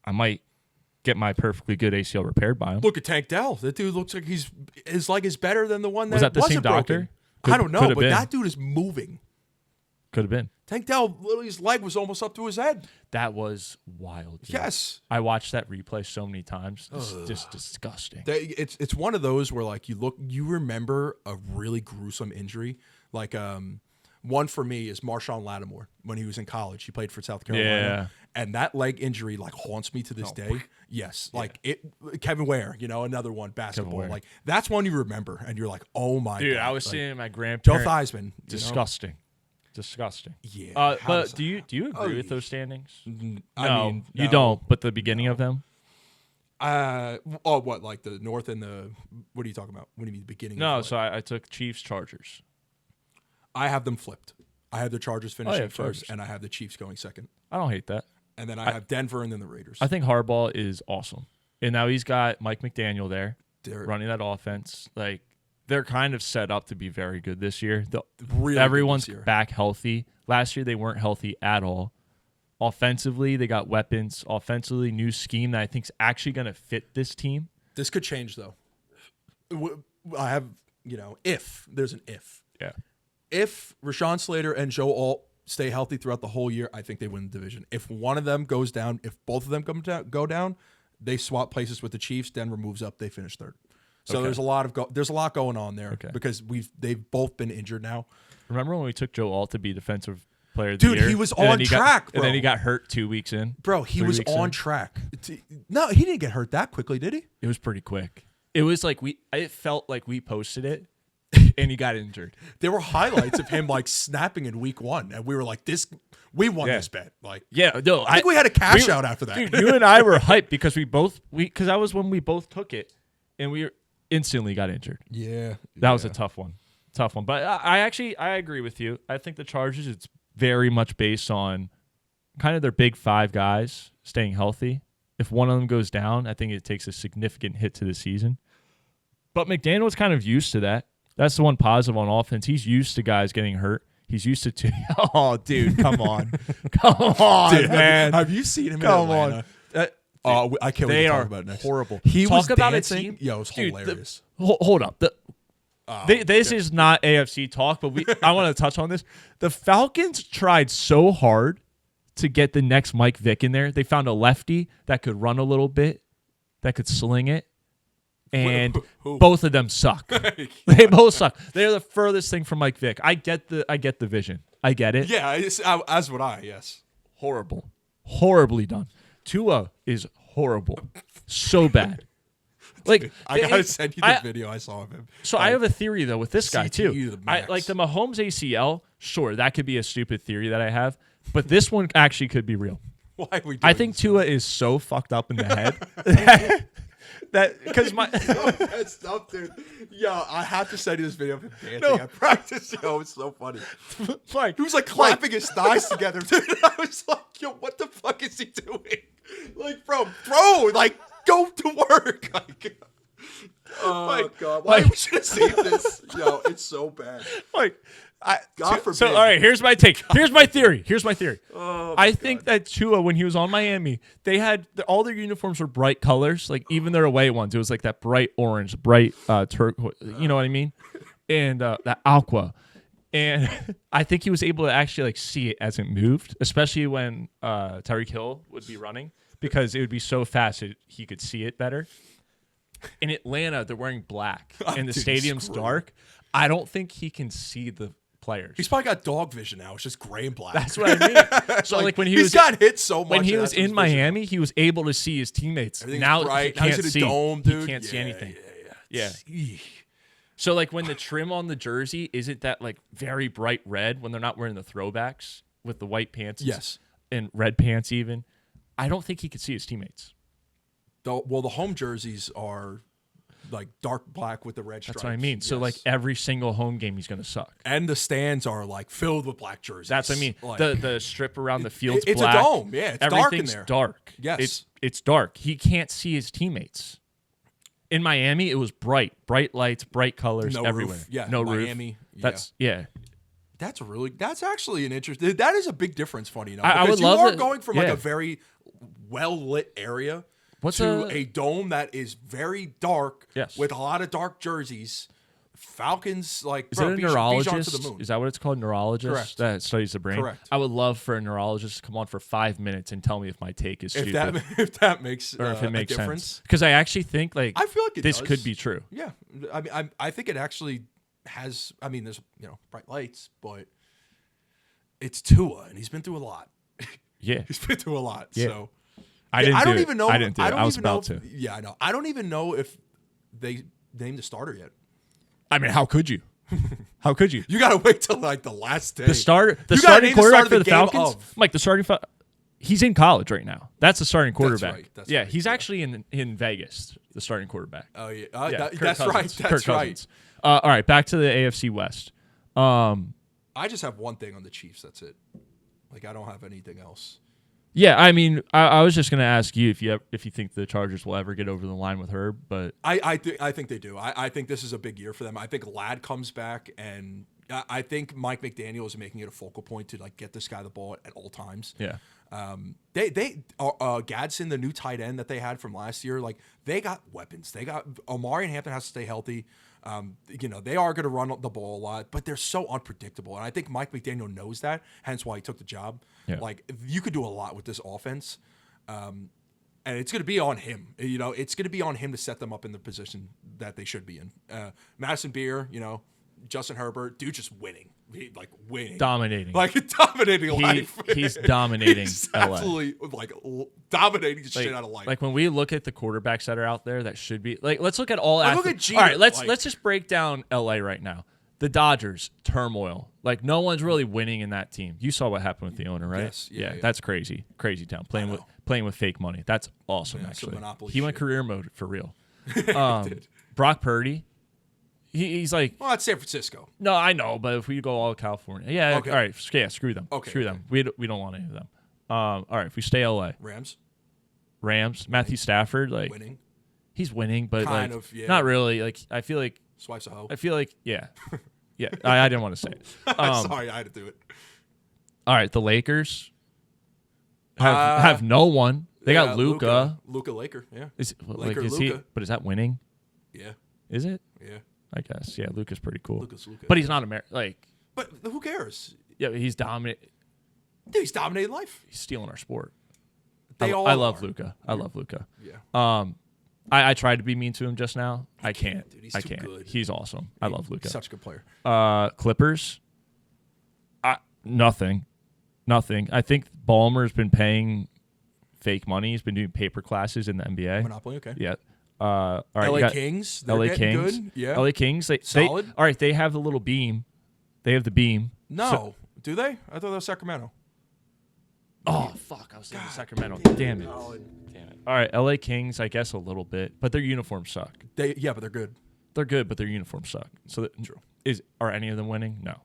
Speaker 1: I might get my perfectly good ACL repaired by him.
Speaker 2: Look at Tank Dell. That dude looks like his leg is better than the one that
Speaker 1: was that the same
Speaker 2: doctor. I don't know, but that dude is moving.
Speaker 1: Could have been.
Speaker 2: Tank Dell, literally his leg was almost up to his head.
Speaker 1: That was wild. Dude.
Speaker 2: Yes.
Speaker 1: I watched that replay so many times. It's just disgusting.
Speaker 2: It's one of those where like you remember a really gruesome injury. Like one for me is Marshawn Lattimore when he was in college. He played for South Carolina.
Speaker 1: Yeah.
Speaker 2: And that leg injury like haunts me to this day. Yes. Like Kevin Ware, another one, basketball. Like that's one you remember and you're like, oh my God.
Speaker 1: Dude, I was seeing my grandparents.
Speaker 2: Joe Theismann.
Speaker 1: Disgusting. Disgusting.
Speaker 2: Yeah.
Speaker 1: But do you agree with those standings?
Speaker 2: No,
Speaker 1: you don't. But the beginning of them.
Speaker 2: What like the North and the? What are you talking about? What do you mean the beginning?
Speaker 1: No, so I took Chiefs, Chargers.
Speaker 2: I have them flipped. I have the Chargers finishing first, and I have the Chiefs going second.
Speaker 1: I don't hate that.
Speaker 2: And then I have Denver and then the Raiders.
Speaker 1: I think Harbaugh is awesome, and now he's got Mike McDaniel there running that offense. Like. They're kind of set up to be very good this year. Everyone's back healthy. Last year, they weren't healthy at all. Offensively, they got weapons. Offensively, new scheme that I think is actually going to fit this team.
Speaker 2: This could change, though. I have, if. There's an if.
Speaker 1: Yeah.
Speaker 2: If Rashawn Slater and Joe Alt stay healthy throughout the whole year, I think they win the division. If one of them goes down, if both of them go down, they swap places with the Chiefs. Denver moves up. They finish third. So there's a lot going on there because they've both been injured now.
Speaker 1: Remember when we took Joe Alt to be defensive player of the year?
Speaker 2: Dude, he was on track, bro.
Speaker 1: And then he got hurt 2 weeks in.
Speaker 2: Bro, he was on track. No, he didn't get hurt that quickly, did he?
Speaker 1: It was pretty quick. It was like it felt like we posted it and he got injured.
Speaker 2: There were highlights of him like snapping in week 1 and we were like we won this bet. Like
Speaker 1: I
Speaker 2: think we had a cash out after that.
Speaker 1: Dude, you and I were hyped because because that was when we both took it and instantly got injured.
Speaker 2: Yeah.
Speaker 1: That was a tough one. Tough one. But I agree with you. I think the Chargers, it's very much based on kind of their big five guys staying healthy. If one of them goes down, I think it takes a significant hit to the season. But McDaniel's kind of used to that. That's the one positive on offense. He's used to guys getting hurt. He's used to Oh, dude, come on. Come on, dude, man.
Speaker 2: Have you seen him
Speaker 1: come
Speaker 2: in Atlanta? I can't wait to talk about it next.
Speaker 1: Horrible.
Speaker 2: He
Speaker 1: talk
Speaker 2: was
Speaker 1: about
Speaker 2: dancing.
Speaker 1: A team.
Speaker 2: Yo, it was hilarious.
Speaker 1: Hold up. This is not AFC talk, but I want to touch on this. The Falcons tried so hard to get the next Mike Vick in there. They found a lefty that could run a little bit, that could sling it, and both of them suck. They both suck. They're the furthest thing from Mike Vick. I get the vision. I get it.
Speaker 2: Yeah, as would I. Yes.
Speaker 1: Horrible, horribly done. Tua is horrible, so bad. Like
Speaker 2: I gotta send you the video I saw of him.
Speaker 1: So I have a theory though with this guy too.
Speaker 2: Like
Speaker 1: the Mahomes ACL, sure, that could be a stupid theory that I have, but this one actually could be real.
Speaker 2: Why are we doing
Speaker 1: I think Tua is so fucked up in the head that because my
Speaker 2: that's tough, dude. Yo, I have to send you this video of him dancing at practice. Yo, it's so funny.
Speaker 1: Like
Speaker 2: he was like clapping his thighs together, dude. I was like, yo, what the fuck is he doing? Like, bro, like. Go to work. Like, oh God! Why we should have saved this? Yo, it's so bad.
Speaker 1: Like,
Speaker 2: God forbid.
Speaker 1: So all right, here's my take. Here's my theory.
Speaker 2: Oh,
Speaker 1: I think that Tua, when he was on Miami, they had all their uniforms were bright colors. Like even their away ones, it was like that bright orange, bright turquoise. You know what I mean? And that aqua. And I think he was able to actually like see it as it moved, especially when Tyreek Hill would be running. Because it would be so fast he could see it better. In Atlanta, they're wearing black, and the stadium's dark. I don't think he can see the players.
Speaker 2: He's probably got dog vision now. It's just gray and black.
Speaker 1: That's what I mean. So like when
Speaker 2: he's got hit so much.
Speaker 1: When he was in Miami, he was able to see his teammates. Now he can't see.
Speaker 2: Dome, dude.
Speaker 1: He can't see anything. Yeah. So like when the trim on the jersey isn't that like very bright red when they're not wearing the throwbacks with the white pants.
Speaker 2: Yes.
Speaker 1: And red pants even. I don't think he could see his teammates.
Speaker 2: The home jerseys are like dark black with the red stripes.
Speaker 1: That's what I mean. Yes. So like every single home game, he's going to suck.
Speaker 2: And the stands are like filled with black jerseys.
Speaker 1: That's what I mean.
Speaker 2: Like,
Speaker 1: the strip around the field's
Speaker 2: it's
Speaker 1: black.
Speaker 2: It's a dome. Yeah, it's dark in there.
Speaker 1: Dark.
Speaker 2: Yes.
Speaker 1: It's dark. He can't see his teammates. In Miami, it was bright lights, bright colors everywhere.
Speaker 2: Roof. Yeah,
Speaker 1: no
Speaker 2: Miami,
Speaker 1: roof.
Speaker 2: That's actually an interesting. That is a big difference. Funny enough,
Speaker 1: I would
Speaker 2: you
Speaker 1: love
Speaker 2: are
Speaker 1: it.
Speaker 2: going from like a very well lit area to a dome that is very dark with a lot of dark jerseys. Falcons, like,
Speaker 1: is it a neurologist?
Speaker 2: To the moon.
Speaker 1: Is that what it's called? Neurologist?
Speaker 2: Correct.
Speaker 1: That studies the brain.
Speaker 2: Correct.
Speaker 1: I would love for a neurologist to come on for 5 minutes and tell me if my take is stupid.
Speaker 2: If that makes
Speaker 1: or if it makes
Speaker 2: a difference.
Speaker 1: Sense. Because I actually think like
Speaker 2: I feel like
Speaker 1: this could be true.
Speaker 2: Yeah, I mean, I think it actually has. I mean, there's bright lights, but it's Tua, and he's been through a lot.
Speaker 1: Yeah,
Speaker 2: he's been through a lot.
Speaker 1: Yeah.
Speaker 2: So
Speaker 1: I don't
Speaker 2: even know.
Speaker 1: I didn't do it. I was about to.
Speaker 2: Yeah, I know. I don't even know if they named the starter yet.
Speaker 1: I mean, how could you? How could you?
Speaker 2: You got to wait till like the last day.
Speaker 1: The starting quarterback for the Falcons, Mike. The starting, he's in college right now. That's the starting quarterback.
Speaker 2: That's right.
Speaker 1: He's actually in Vegas. The starting quarterback.
Speaker 2: Oh yeah,
Speaker 1: that's
Speaker 2: right. That's right.
Speaker 1: All right, back to the AFC West.
Speaker 2: I just have one thing on the Chiefs. That's it. Like I don't have anything else.
Speaker 1: Yeah, I mean, I was just going to ask you if you think the Chargers will ever get over the line with Herb, but
Speaker 2: I think they do. I think this is a big year for them. I think Ladd comes back, and I think Mike McDaniel is making it a focal point to like get this guy the ball at all times.
Speaker 1: Yeah.
Speaker 2: Gadsden, the new tight end that they had from last year, like they got weapons. They got Omari and Hampton has to stay healthy. They are going to run the ball a lot, but they're so unpredictable. And I think Mike McDaniel knows that, hence why he took the job.
Speaker 1: Yeah.
Speaker 2: Like, you could do a lot with this offense. And it's going to be on him. It's going to be on him to set them up in the position that they should be in. Madison Beer, Justin Herbert, dude just winning. Winning.
Speaker 1: Dominating.
Speaker 2: Dominating life.
Speaker 1: He's dominating
Speaker 2: He's
Speaker 1: LA.
Speaker 2: Absolutely, dominating the shit out of life.
Speaker 1: Like when we look at the quarterbacks that are out there that should be like, let's look at all.
Speaker 2: Look at Jeter,
Speaker 1: all right, let's just break down LA right now. The Dodgers, turmoil. Like no one's really winning in that team. You saw what happened with the owner, right?
Speaker 2: Yes. Yeah.
Speaker 1: That's crazy. Crazy town. Playing with fake money. That's awesome.
Speaker 2: Yeah,
Speaker 1: actually,
Speaker 2: monopoly
Speaker 1: he went
Speaker 2: shit.
Speaker 1: career mode for real. Brock Purdy. He's like,
Speaker 2: well, that's San Francisco.
Speaker 1: no, I know, but if we go all California, yeah,
Speaker 2: Okay.
Speaker 1: all right, yeah, screw them.
Speaker 2: Okay,
Speaker 1: Screw them. We don't want any of them. All right, if we stay LA. Rams, Matthew Stafford, like
Speaker 2: Winning.
Speaker 1: he's winning, but
Speaker 2: Kind
Speaker 1: like
Speaker 2: of, yeah.
Speaker 1: not really. Like I feel like
Speaker 2: Swipes a hoe.
Speaker 1: yeah. Yeah. I didn't want to say it.
Speaker 2: Sorry, I had to do it.
Speaker 1: All right, the Lakers have no one. They got Luka.
Speaker 2: Luka Laker, yeah.
Speaker 1: Is
Speaker 2: Laker
Speaker 1: is
Speaker 2: Luka.
Speaker 1: he? But is that winning?
Speaker 2: Yeah.
Speaker 1: Is it?
Speaker 2: Yeah.
Speaker 1: I guess. Yeah, Luka's pretty cool.
Speaker 2: Luka's Luka.
Speaker 1: But he's not American. Like,
Speaker 2: But who cares?
Speaker 1: yeah, he's dominant.
Speaker 2: Dude, he's dominating life.
Speaker 1: He's stealing our sport.
Speaker 2: They all
Speaker 1: I love
Speaker 2: are.
Speaker 1: Luka. I love Luka.
Speaker 2: Yeah.
Speaker 1: I tried to be mean to him just now. I can't.
Speaker 2: Dude, he's
Speaker 1: I
Speaker 2: too
Speaker 1: can't.
Speaker 2: good.
Speaker 1: He's awesome. I love Luka.
Speaker 2: Such a good player.
Speaker 1: Clippers. Nothing. I think Ballmer's been paying fake money. He's been doing paper classes in the NBA.
Speaker 2: Monopoly, okay.
Speaker 1: Yeah. All right,
Speaker 2: LA Kings. They're
Speaker 1: LA
Speaker 2: getting
Speaker 1: Kings.
Speaker 2: Good. Yeah.
Speaker 1: LA Kings. They
Speaker 2: Solid.
Speaker 1: all right. They have the little beam. They have the beam.
Speaker 2: No.
Speaker 1: So-
Speaker 2: Do they? I thought that was Sacramento.
Speaker 1: oh fuck! I was thinking Sacramento. Damn it. Damn it. All right, LA Kings. I guess a little bit, but their uniforms suck.
Speaker 2: Yeah, but they're good.
Speaker 1: They're good, but their uniforms suck. So
Speaker 2: True.
Speaker 1: Are any of them winning? No.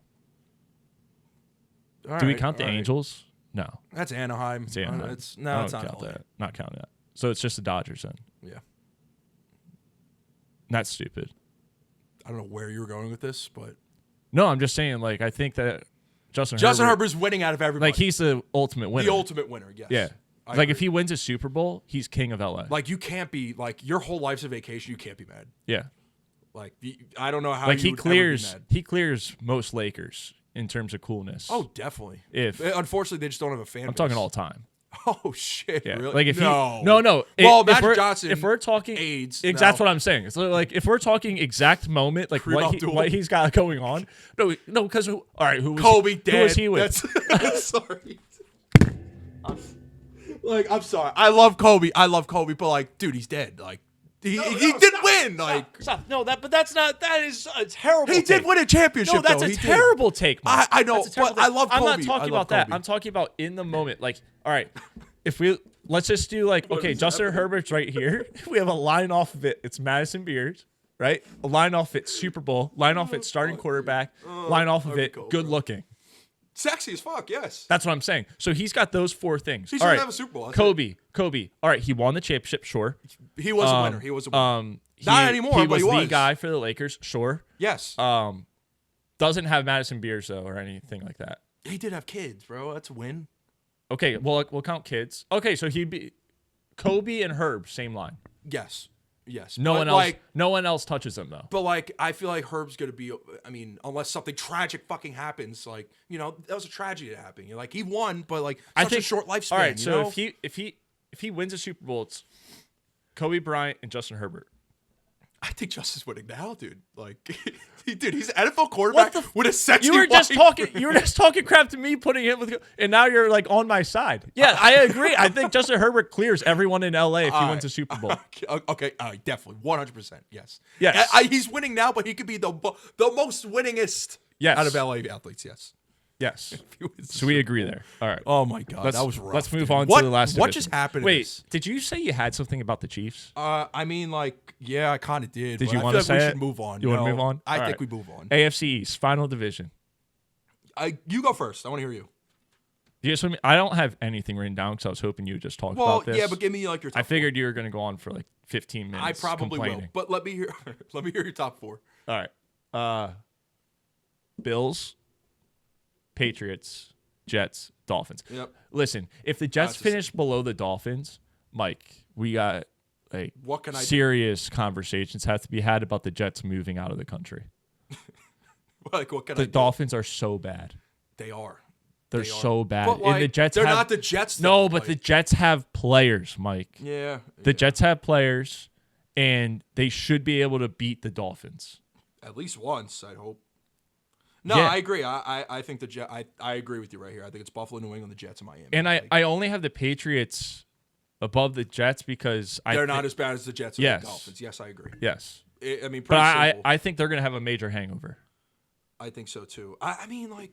Speaker 2: All
Speaker 1: Do we
Speaker 2: right,
Speaker 1: count the
Speaker 2: all right.
Speaker 1: Angels? No.
Speaker 2: That's Anaheim.
Speaker 1: It's Anaheim.
Speaker 2: It's
Speaker 1: I
Speaker 2: not
Speaker 1: don't count
Speaker 2: LA.
Speaker 1: that. Not counting that. So it's just the Dodgers then.
Speaker 2: Yeah.
Speaker 1: That's stupid.
Speaker 2: I don't know where you were going with this, but
Speaker 1: No, I'm just saying. Like I think that Justin
Speaker 2: Herbert's winning out of everybody.
Speaker 1: like he's the ultimate winner.
Speaker 2: the ultimate winner. Yes.
Speaker 1: Yeah.
Speaker 2: I
Speaker 1: Like
Speaker 2: agree.
Speaker 1: if he wins a Super Bowl, he's king of LA.
Speaker 2: Like you can't be like your whole life's a vacation. You can't be mad.
Speaker 1: Yeah.
Speaker 2: Like I don't know how.
Speaker 1: Like
Speaker 2: you would ever be mad.
Speaker 1: he clears most Lakers in terms of coolness.
Speaker 2: Oh, definitely.
Speaker 1: If
Speaker 2: Unfortunately, they just don't have a fan.
Speaker 1: I'm
Speaker 2: base.
Speaker 1: talking all time.
Speaker 2: Oh shit!
Speaker 1: Yeah.
Speaker 2: Really?
Speaker 1: Like if
Speaker 2: no.
Speaker 1: no.
Speaker 2: Well,
Speaker 1: if
Speaker 2: Magic
Speaker 1: we're,
Speaker 2: Johnson.
Speaker 1: If we're talking
Speaker 2: AIDS.
Speaker 1: that's
Speaker 2: no.
Speaker 1: what I'm saying. It's like if we're talking exact moment, like
Speaker 2: Pre-Abdul.
Speaker 1: what he's got going on. No, because all right, who was
Speaker 2: Kobe dead.
Speaker 1: Who was he with?
Speaker 2: That's, sorry. I'm sorry. I love Kobe, but like, dude, he's dead. Like, he didn't win. Like,
Speaker 1: Stop. No, but that's not. That is a terrible.
Speaker 2: he did win a championship.
Speaker 1: No, that's
Speaker 2: though.
Speaker 1: a
Speaker 2: He did.
Speaker 1: terrible take. Mike.
Speaker 2: I know,
Speaker 1: That's a terrible
Speaker 2: but I
Speaker 1: take.
Speaker 2: love
Speaker 1: I'm
Speaker 2: Kobe.
Speaker 1: not talking
Speaker 2: I love
Speaker 1: about that.
Speaker 2: Kobe.
Speaker 1: I'm talking about in the moment. Like, all right, if we let's just do like, okay, Justin Herbert's right here. We have a line off of it. It's Madison Beers, right? A line off it, Super Bowl. Line off it, starting quarterback. Line off of it, good looking.
Speaker 2: Sexy as fuck. Yes.
Speaker 1: That's what I'm saying. So he's got those four things.
Speaker 2: He
Speaker 1: All
Speaker 2: should
Speaker 1: right,
Speaker 2: have a Super Bowl. That's
Speaker 1: Kobe. All right, he won the championship. Sure.
Speaker 2: He was a winner. He was a winner.
Speaker 1: He,
Speaker 2: Not anymore,
Speaker 1: He
Speaker 2: but
Speaker 1: was
Speaker 2: he
Speaker 1: the
Speaker 2: was.
Speaker 1: guy for the Lakers. Sure.
Speaker 2: Yes.
Speaker 1: Doesn't have Madison Beers though, or anything like that.
Speaker 2: He did have kids, bro. That's a win.
Speaker 1: Okay, well we'll count kids. Okay, so he'd be Kobe and Herb, same line.
Speaker 2: Yes.
Speaker 1: No
Speaker 2: But,
Speaker 1: one else.
Speaker 2: like,
Speaker 1: No one else touches them though.
Speaker 2: But like, I feel like Herb's gonna be. I mean, unless something tragic fucking happens, like that was a tragedy that happened. Like he won, but like such a short lifespan.
Speaker 1: All right,
Speaker 2: you
Speaker 1: so
Speaker 2: know?
Speaker 1: if he wins a Super Bowl, it's Kobe Bryant and Justin Herbert.
Speaker 2: I think Justin's winning now, dude. Like, dude, he's an NFL quarterback with a sexy.
Speaker 1: You were just
Speaker 2: wife.
Speaker 1: talking crap to me, putting him with, and now you're like on my side. Yeah, I agree. I think Justin Herbert clears everyone in LA if he wins a Super Bowl.
Speaker 2: Okay, definitely, 100%. Yes.
Speaker 1: Yes.
Speaker 2: He's winning now, but he could be the most winningest.
Speaker 1: Yes.
Speaker 2: Out of LA athletes. Yes.
Speaker 1: Yes.
Speaker 2: If he wins the
Speaker 1: So we
Speaker 2: Super
Speaker 1: agree
Speaker 2: Bowl.
Speaker 1: there. All right.
Speaker 2: Oh my god, that was rough.
Speaker 1: Let's move
Speaker 2: dude.
Speaker 1: on
Speaker 2: What-
Speaker 1: to the last.
Speaker 2: What
Speaker 1: division.
Speaker 2: just happened?
Speaker 1: Wait, did you say you had something about the Chiefs?
Speaker 2: I mean, like, yeah, I kind of did.
Speaker 1: Did
Speaker 2: but
Speaker 1: you
Speaker 2: I
Speaker 1: want
Speaker 2: feel
Speaker 1: to
Speaker 2: like
Speaker 1: say
Speaker 2: we
Speaker 1: it?
Speaker 2: should move on.
Speaker 1: You want to
Speaker 2: No,
Speaker 1: move on?
Speaker 2: I
Speaker 1: All
Speaker 2: think
Speaker 1: right.
Speaker 2: we move on.
Speaker 1: AFC East, final division.
Speaker 2: You go first. I want to hear you.
Speaker 1: I don't have anything written down because I was hoping you would just talk
Speaker 2: Well,
Speaker 1: about this.
Speaker 2: yeah, but give me like your. Top
Speaker 1: I figured you were going to go on for like 15 minutes.
Speaker 2: I probably
Speaker 1: complaining.
Speaker 2: will, but let me hear. Let me hear your top four.
Speaker 1: All right. Bills, Patriots, Jets, Dolphins.
Speaker 2: Yep.
Speaker 1: Listen, if the Jets
Speaker 2: That's
Speaker 1: finish below the Dolphins, Mike, we got like
Speaker 2: What can I do?
Speaker 1: serious conversations have to be had about the Jets moving out of the country.
Speaker 2: Like, what can I
Speaker 1: The
Speaker 2: do?
Speaker 1: Dolphins are so bad.
Speaker 2: They are.
Speaker 1: They're
Speaker 2: They are.
Speaker 1: so bad.
Speaker 2: But,
Speaker 1: And
Speaker 2: like,
Speaker 1: the Jets
Speaker 2: they're
Speaker 1: have,
Speaker 2: not the Jets.
Speaker 1: No,
Speaker 2: though,
Speaker 1: but the
Speaker 2: like-
Speaker 1: Jets have players, Mike.
Speaker 2: Yeah.
Speaker 1: The Jets have players, and they should be able to beat the Dolphins.
Speaker 2: At least once, I hope. No,
Speaker 1: Yeah.
Speaker 2: I agree. I think the Jet. I agree with you right here. I think it's Buffalo, New England, the Jets, and Miami.
Speaker 1: And
Speaker 2: Like,
Speaker 1: I only have the Patriots above the Jets because
Speaker 2: they're not as bad as the Jets or
Speaker 1: Yes.
Speaker 2: the Dolphins. Yes, I agree.
Speaker 1: Yes.
Speaker 2: I mean,
Speaker 1: But
Speaker 2: pretty
Speaker 1: I
Speaker 2: simple.
Speaker 1: think they're going to have a major hangover.
Speaker 2: I think so too. I mean, like,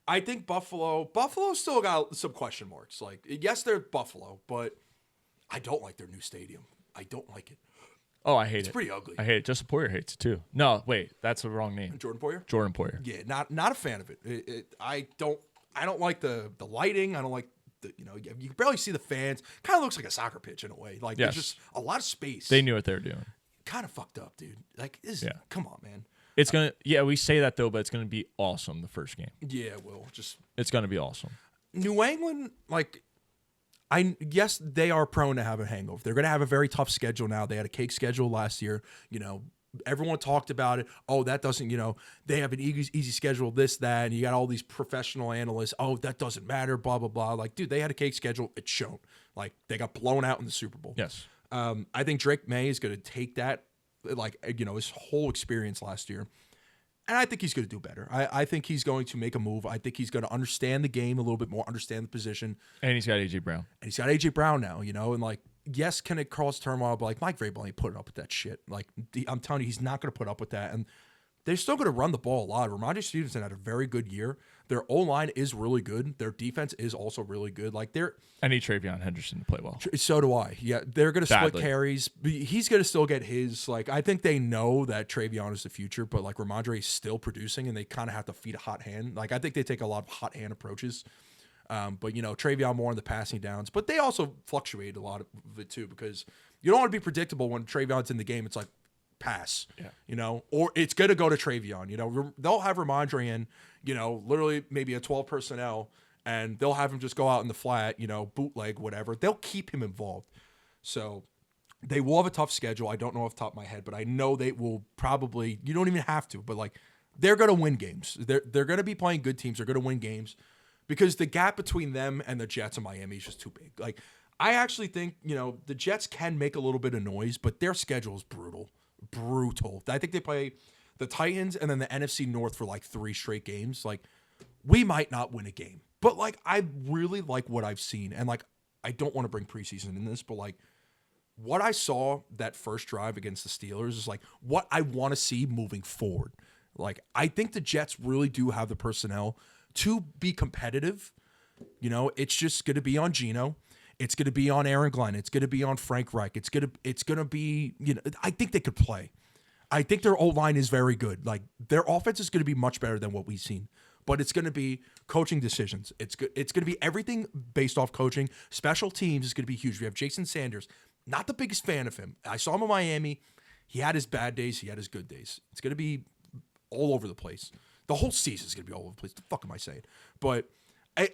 Speaker 2: I think Buffalo still got some question marks. Like, yes, they're Buffalo, but I don't like their new stadium. I don't like it.
Speaker 1: Oh, I hate
Speaker 2: It's
Speaker 1: it.
Speaker 2: pretty ugly.
Speaker 1: I hate it. Justin Poyer hates it too. No, wait, that's the wrong name.
Speaker 2: Jordan Poyer?
Speaker 1: Jordan Poyer.
Speaker 2: Yeah, not a fan of it. I don't like the lighting. I don't like you can barely see the fans. Kind of looks like a soccer pitch in a way. Like
Speaker 1: Yes.
Speaker 2: there's just a lot of space.
Speaker 1: They knew what they were doing.
Speaker 2: Kind of fucked up, dude. Like come on, man.
Speaker 1: It's gonna we say that though, but it's gonna be awesome the first game.
Speaker 2: Yeah, well, just
Speaker 1: It's gonna be awesome.
Speaker 2: New England, like yes, they are prone to have a hangover. They're gonna have a very tough schedule now. They had a cake schedule last year, Everyone talked about it. Oh, that doesn't, they have an easy schedule, this, that, and you got all these professional analysts. Oh, that doesn't matter, blah, blah, blah. Like, dude, they had a cake schedule. It's shown. Like, they got blown out in the Super Bowl.
Speaker 1: Yes.
Speaker 2: I think Drake May is going to take that, his whole experience last year, and I think he's going to do better. I think he's going to make a move. I think he's going to understand the game a little bit more, understand the position.
Speaker 1: And he's got A.J. Brown.
Speaker 2: And he's got A.J. Brown now, and like, yes, can it cause turmoil? But like Mike Vrabel ain't putting up with that shit. Like I'm telling you, he's not going to put up with that. And they're still going to run the ball a lot. Ramondre Stevenson had a very good year. Their O-line is really good. Their defense is also really good. Like
Speaker 1: I need Travion Henderson to play well.
Speaker 2: So do I. Yeah, they're going to split
Speaker 1: Badly.
Speaker 2: carries. He's going to still get his. Like I think they know that Travion is the future, but like Ramondre is still producing, and they kind of have to feed a hot hand. Like I think they take a lot of hot hand approaches. But Travion more on the passing downs, but they also fluctuate a lot of it too, because you don't want to be predictable when Travion's in the game. It's like pass, or it's going to go to Travion. They'll have Ramondre in, literally maybe a 12 personnel, and they'll have him just go out in the flat, bootleg, whatever. They'll keep him involved. So they will have a tough schedule. I don't know off the top of my head, but I know they will probably, you don't even have to, but like they're going to win games. They're going to be playing good teams. They're going to win games. Because the gap between them and the Jets and Miami is just too big. Like, I actually think, the Jets can make a little bit of noise, but their schedule is brutal. Brutal. I think they play the Titans and then the NFC North for like 3 straight games. Like, we might not win a game. But, like, I really like what I've seen. And, like, I don't want to bring preseason in this, but, like, what I saw that first drive against the Steelers is, like, what I want to see moving forward. Like, I think the Jets really do have the personnel to be competitive. It's just going to be on Geno. It's going to be on Aaron Glenn. It's going to be on Frank Reich. It's going to be, I think they could play. I think their O-line is very good. Like their offense is going to be much better than what we've seen. But it's going to be coaching decisions. It's going to be everything based off coaching. Special teams is going to be huge. We have Jason Sanders. Not the biggest fan of him. I saw him in Miami. He had his bad days. He had his good days. It's going to be all over the place. The whole season is going to be all over the place. The fuck am I saying? But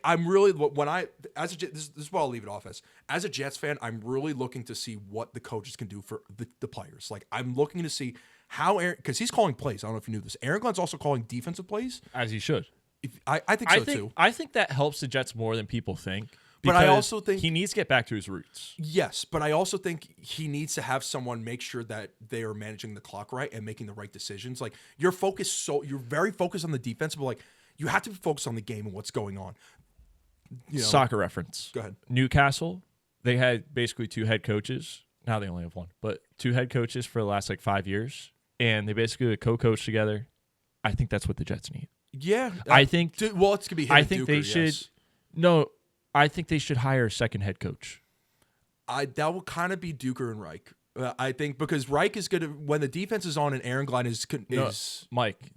Speaker 2: I'm really, this is what I'll leave it off as a Jets fan, I'm really looking to see what the coaches can do for the players. Like I'm looking to see how because he's calling plays. I don't know if you knew this. Aaron Glenn's also calling defensive plays.
Speaker 1: As he should.
Speaker 2: I think so too.
Speaker 1: I think that helps the Jets more than people think.
Speaker 2: But I also think
Speaker 1: he needs to get back to his roots.
Speaker 2: Yes, but I also think he needs to have someone make sure that they are managing the clock right and making the right decisions. Like you're very focused on the defense, but like you have to be focused on the game and what's going on.
Speaker 1: Soccer reference.
Speaker 2: Go ahead.
Speaker 1: Newcastle, they had basically 2 head coaches. Now they only have 1, but 2 head coaches for the last 5 years, and they basically co-coach together. I think that's what the Jets need.
Speaker 2: Yeah,
Speaker 1: I think.
Speaker 2: It's gonna be. Him
Speaker 1: I
Speaker 2: and
Speaker 1: think
Speaker 2: Duker,
Speaker 1: they should.
Speaker 2: yes.
Speaker 1: No, I think they should hire a second head coach.
Speaker 2: That will kind of be Duker and Reich. I think because Reich is going to when the defense is on and Aaron Glenn is
Speaker 1: Mike.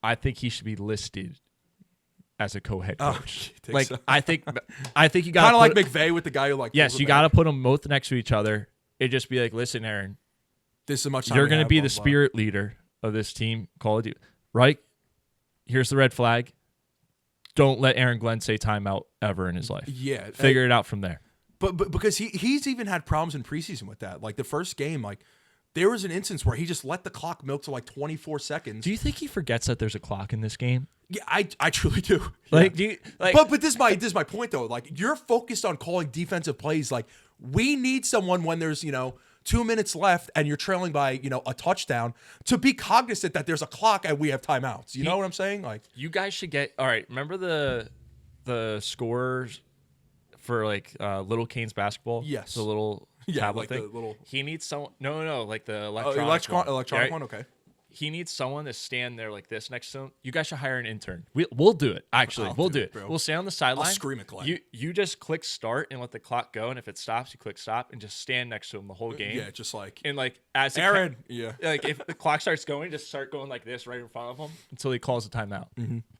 Speaker 1: I think he should be listed as a co-head coach.
Speaker 2: So?
Speaker 1: I think you got
Speaker 2: kind of like McVay with the guy who
Speaker 1: yes, you got to put them both next to each other. It just be like, listen, Aaron,
Speaker 2: this is much time
Speaker 1: you're going to be the spirit leader of this team. Call it right. Here's the red flag. Don't let Aaron Glenn say timeout ever in his life.
Speaker 2: Yeah,
Speaker 1: figure it out from there.
Speaker 2: But because he's even had problems in preseason with that. Like the first game, like there was an instance where he just let the clock milk to like 24 seconds.
Speaker 1: Do you think he forgets that there's a clock in this game?
Speaker 2: Yeah, I truly do.
Speaker 1: Like,
Speaker 2: yeah.
Speaker 1: do you, like?
Speaker 2: But this is my point though. Like you're focused on calling defensive plays. Like we need someone when there's 2 minutes left and you're trailing by a touchdown to be cognizant that there's a clock and we have timeouts. You know what I'm saying? Like
Speaker 1: you guys should get all right. Remember the scores for like Little Canes basketball?
Speaker 2: Yes.
Speaker 1: The little tablet
Speaker 2: like
Speaker 1: thing.
Speaker 2: The little...
Speaker 1: He needs someone. No, like the
Speaker 2: electronic
Speaker 1: one.
Speaker 2: one. Okay.
Speaker 1: he needs someone to stand there like this next to him. You guys should hire an intern. We'll do it. Actually, we'll do it.
Speaker 2: bro.
Speaker 1: We'll stay on the sideline.
Speaker 2: I'll scream at Glenn.
Speaker 1: You just click start and let the clock go, and if it stops, you click stop and just stand next to him the whole game.
Speaker 2: Yeah, just like
Speaker 1: and like as
Speaker 2: Aaron. Yeah,
Speaker 1: like if the clock starts going, just start going like this right in front of him until he calls a timeout.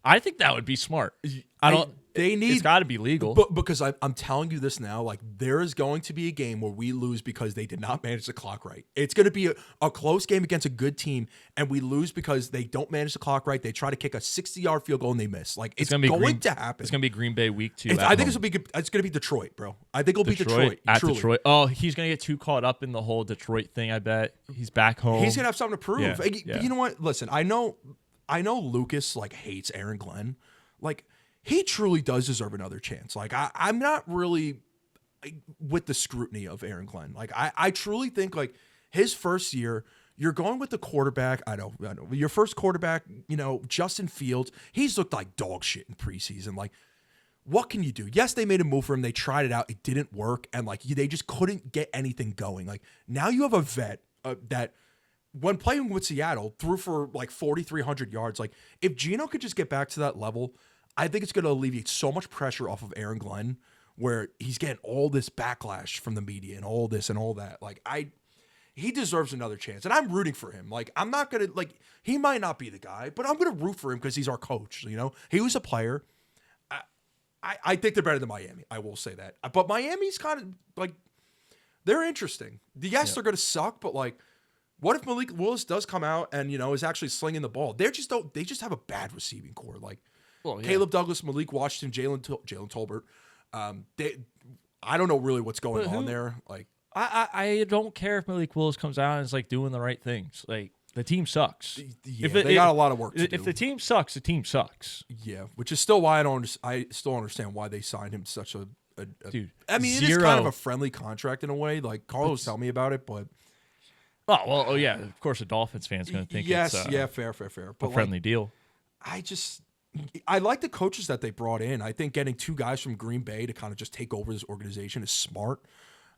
Speaker 1: I think that would be smart. I don't. It's got to be legal.
Speaker 2: But because I'm telling you this now, like there is going to be a game where we lose because they did not manage the clock right. It's going to be a close game against a good team, and we lose because they don't manage the clock right. They try to kick a 60-yard field goal and they miss. Like it's going to happen.
Speaker 1: It's going to be Green Bay week 2.
Speaker 2: I think it's going to be Detroit, bro. I think it'll be Detroit.
Speaker 1: At truly. Detroit. Oh, he's going to get too caught up in the whole Detroit thing. I bet he's back home.
Speaker 2: He's going to have something to prove.
Speaker 1: Yeah.
Speaker 2: You know what? Listen, I know Lucas like hates Aaron Glenn. Like he truly does deserve another chance. Like I'm not really with the scrutiny of Aaron Glenn. Like I truly think like his first year, you're going with the quarterback. I know. Your first quarterback, Justin Fields, he's looked like dog shit in preseason. Like, what can you do? Yes, they made a move for him. They tried it out. It didn't work. And like they just couldn't get anything going. Like now you have a vet that when playing with Seattle threw for like 4,300 yards. Like if Geno could just get back to that level, I think it's going to alleviate so much pressure off of Aaron Glenn where he's getting all this backlash from the media and all this and all that. Like he deserves another chance and I'm rooting for him. Like I'm not going to like, he might not be the guy, but I'm going to root for him because he's our coach. He was a player. I think they're better than Miami. I will say that, but Miami's kind of like, they're interesting. Yes, they're going to suck, but like, what if Malik Willis does come out and, is actually slinging the ball? They just have a bad receiving core. Like, Caleb Douglas, Malik Washington, Jalen Tolbert. I don't know really what's going on there. Like,
Speaker 1: I don't care if Malik Willis comes out and is like doing the right things. Like the team sucks.
Speaker 2: Yeah, they got a lot of work to do.
Speaker 1: If the team sucks, the team sucks.
Speaker 2: Yeah, which is still why I still understand why they signed him to such a
Speaker 1: dude.
Speaker 2: I mean, it is kind of a friendly contract in a way. Like Carlos tell me about it, but.
Speaker 1: Oh yeah, of course a Dolphins fan's going to think it's
Speaker 2: fair. But
Speaker 1: a friendly deal.
Speaker 2: I like the coaches that they brought in. I think getting 2 guys from Green Bay to kind of just take over this organization is smart.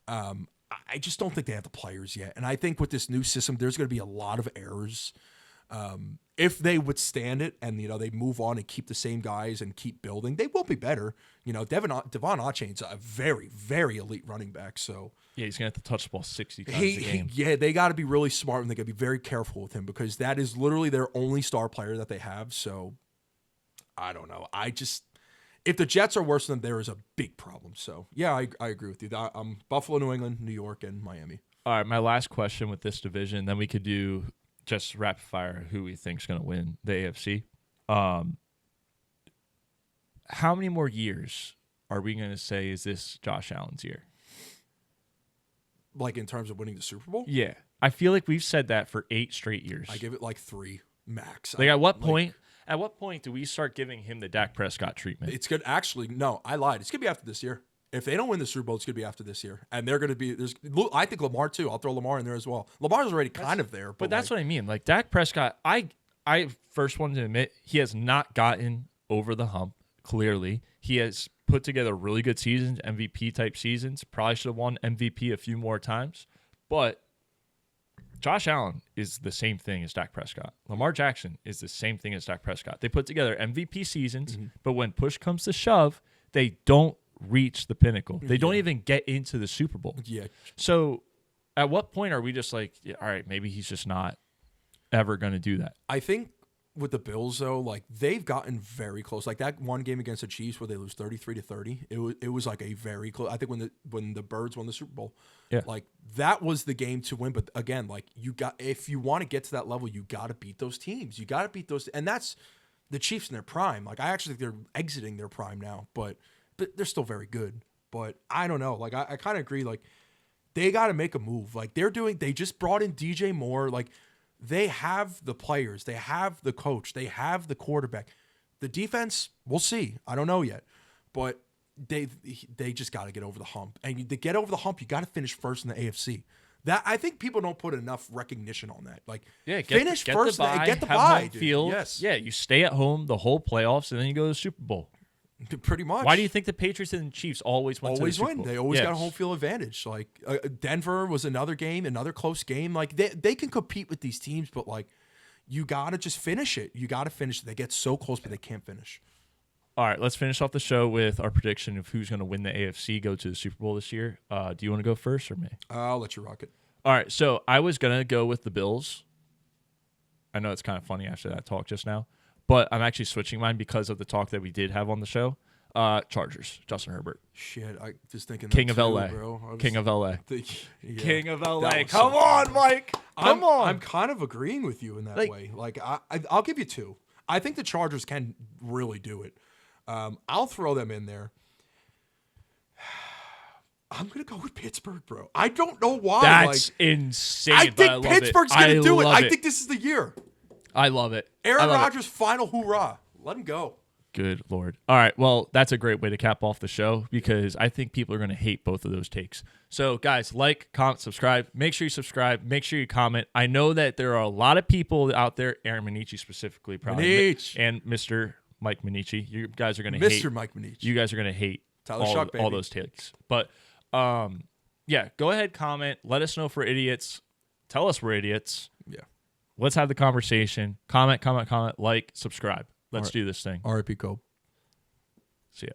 Speaker 2: I just don't think they have the players yet. And I think with this new system, there's going to be a lot of errors. If they withstand it and, they move on and keep the same guys and keep building, they will be better. Devon Achane's a very, very elite running back. So
Speaker 1: yeah, he's going to have to touch the ball 60 times a game.
Speaker 2: Yeah, they got to be really smart and they got to be very careful with him because that is literally their only star player that they have. So I don't know. If the Jets are worse than them, there is a big problem. So yeah, I agree with you. Buffalo, New England, New York, and Miami.
Speaker 1: All right, my last question with this division, then we could do just rapid fire who we think is going to win the AFC. How many more years are we going to say is this Josh Allen's year?
Speaker 2: Like in terms of winning the Super Bowl?
Speaker 1: Yeah. I feel like we've said that for 8 straight years.
Speaker 2: I give it like 3 max.
Speaker 1: Like at what point do we start giving him the Dak Prescott treatment?
Speaker 2: It's good. Actually, no, I lied. It's going to be after this year. If they don't win the Super Bowl, it's going to be after this year. And they're going to be – I think Lamar too. I'll throw Lamar in there as well. Lamar's already kind of there.
Speaker 1: But that's what I mean. Like Dak Prescott, I first wanted to admit he has not gotten over the hump, clearly. He has put together really good seasons, MVP-type seasons. Probably should have won MVP a few more times. But Josh Allen is the same thing as Dak Prescott. Lamar Jackson is the same thing as Dak Prescott. They put together MVP seasons, but when push comes to shove, they don't reach the pinnacle. They don't even get into the Super Bowl.
Speaker 2: Yeah.
Speaker 1: So at what point are we just like, all right, maybe he's just not ever going to do that?
Speaker 2: I think with the Bills, though, like they've gotten very close. Like that one game against the Chiefs where they lose 33-30, it was like a very close. I think when the Birds won the Super Bowl, like that was the game to win. But again, like if you want to get to that level, you got to beat those teams. You got to beat those, and that's the Chiefs in their prime. Like I actually think they're exiting their prime now, but they're still very good. But I don't know. Like I kind of agree. Like they got to make a move. Like they just brought in DJ Moore. Like they have the players, they have the coach, they have the quarterback. The defense, we'll see. I don't know yet. But they just got to get over the hump. And to get over the hump, you got to finish first in the AFC. That I think people don't put enough recognition on that. Like, finish first, get the bye,
Speaker 1: field.
Speaker 2: Yes.
Speaker 1: Yeah, you stay at home the whole playoffs, and then you go to the Super Bowl.
Speaker 2: Pretty much.
Speaker 1: Why do you think the Patriots and the Chiefs always went to the Super Bowl?
Speaker 2: They always got a home field advantage. Like Denver was another game, another close game. Like they can compete with these teams, but like you got to just finish it. You got to finish it. They get so close, but they can't finish.
Speaker 1: All right, let's finish off the show with our prediction of who's going to win the AFC, go to the Super Bowl this year. Do you want to go first or me?
Speaker 2: I'll let you rock it.
Speaker 1: All right, so I was going to go with the Bills. I know it's kind of funny after that talk just now, but I'm actually switching mine because of the talk that we did have on the show. Chargers, Justin Herbert.
Speaker 2: Shit, I just thinking
Speaker 1: King
Speaker 2: that
Speaker 1: of
Speaker 2: too,
Speaker 1: LA.
Speaker 2: bro.
Speaker 1: King of LA. King of LA.
Speaker 2: That was
Speaker 1: Come
Speaker 2: so
Speaker 1: on,
Speaker 2: funny.
Speaker 1: Mike. Come on.
Speaker 2: I'm kind of agreeing with you in that
Speaker 1: Like-
Speaker 2: way. Like I'll give you 2. I think the Chargers can really do it. I'll throw them in there. I'm gonna go with Pittsburgh, bro. I don't know why.
Speaker 1: That's insane.
Speaker 2: I
Speaker 1: but I
Speaker 2: think
Speaker 1: love
Speaker 2: Pittsburgh's
Speaker 1: it.
Speaker 2: gonna do it.
Speaker 1: love
Speaker 2: I think this is the year.
Speaker 1: I love it.
Speaker 2: Aaron
Speaker 1: I love it.
Speaker 2: Rodgers' final hoorah. Let him go.
Speaker 1: Good Lord. All right. Well, that's a great way to cap off the show because I think people are going to hate both of those takes. So, guys, like, comment, subscribe. Make sure you subscribe. Make sure you comment. I know that there are a lot of people out there, Aaron Minichi specifically, probably,
Speaker 2: Minich.
Speaker 1: and Mr. Mike Minichi. You guys are going to hate.
Speaker 2: Mr. Mike Minichi.
Speaker 1: You guys are going to hate
Speaker 2: Tyler Shuck,
Speaker 1: all
Speaker 2: baby.
Speaker 1: those takes. But, yeah, go ahead, comment. Let us know if we're idiots. Tell us we're idiots.
Speaker 2: Yeah.
Speaker 1: Let's have the conversation. Comment, like, subscribe. Let's do this thing.
Speaker 2: R.I.P. Kobe.
Speaker 1: See ya.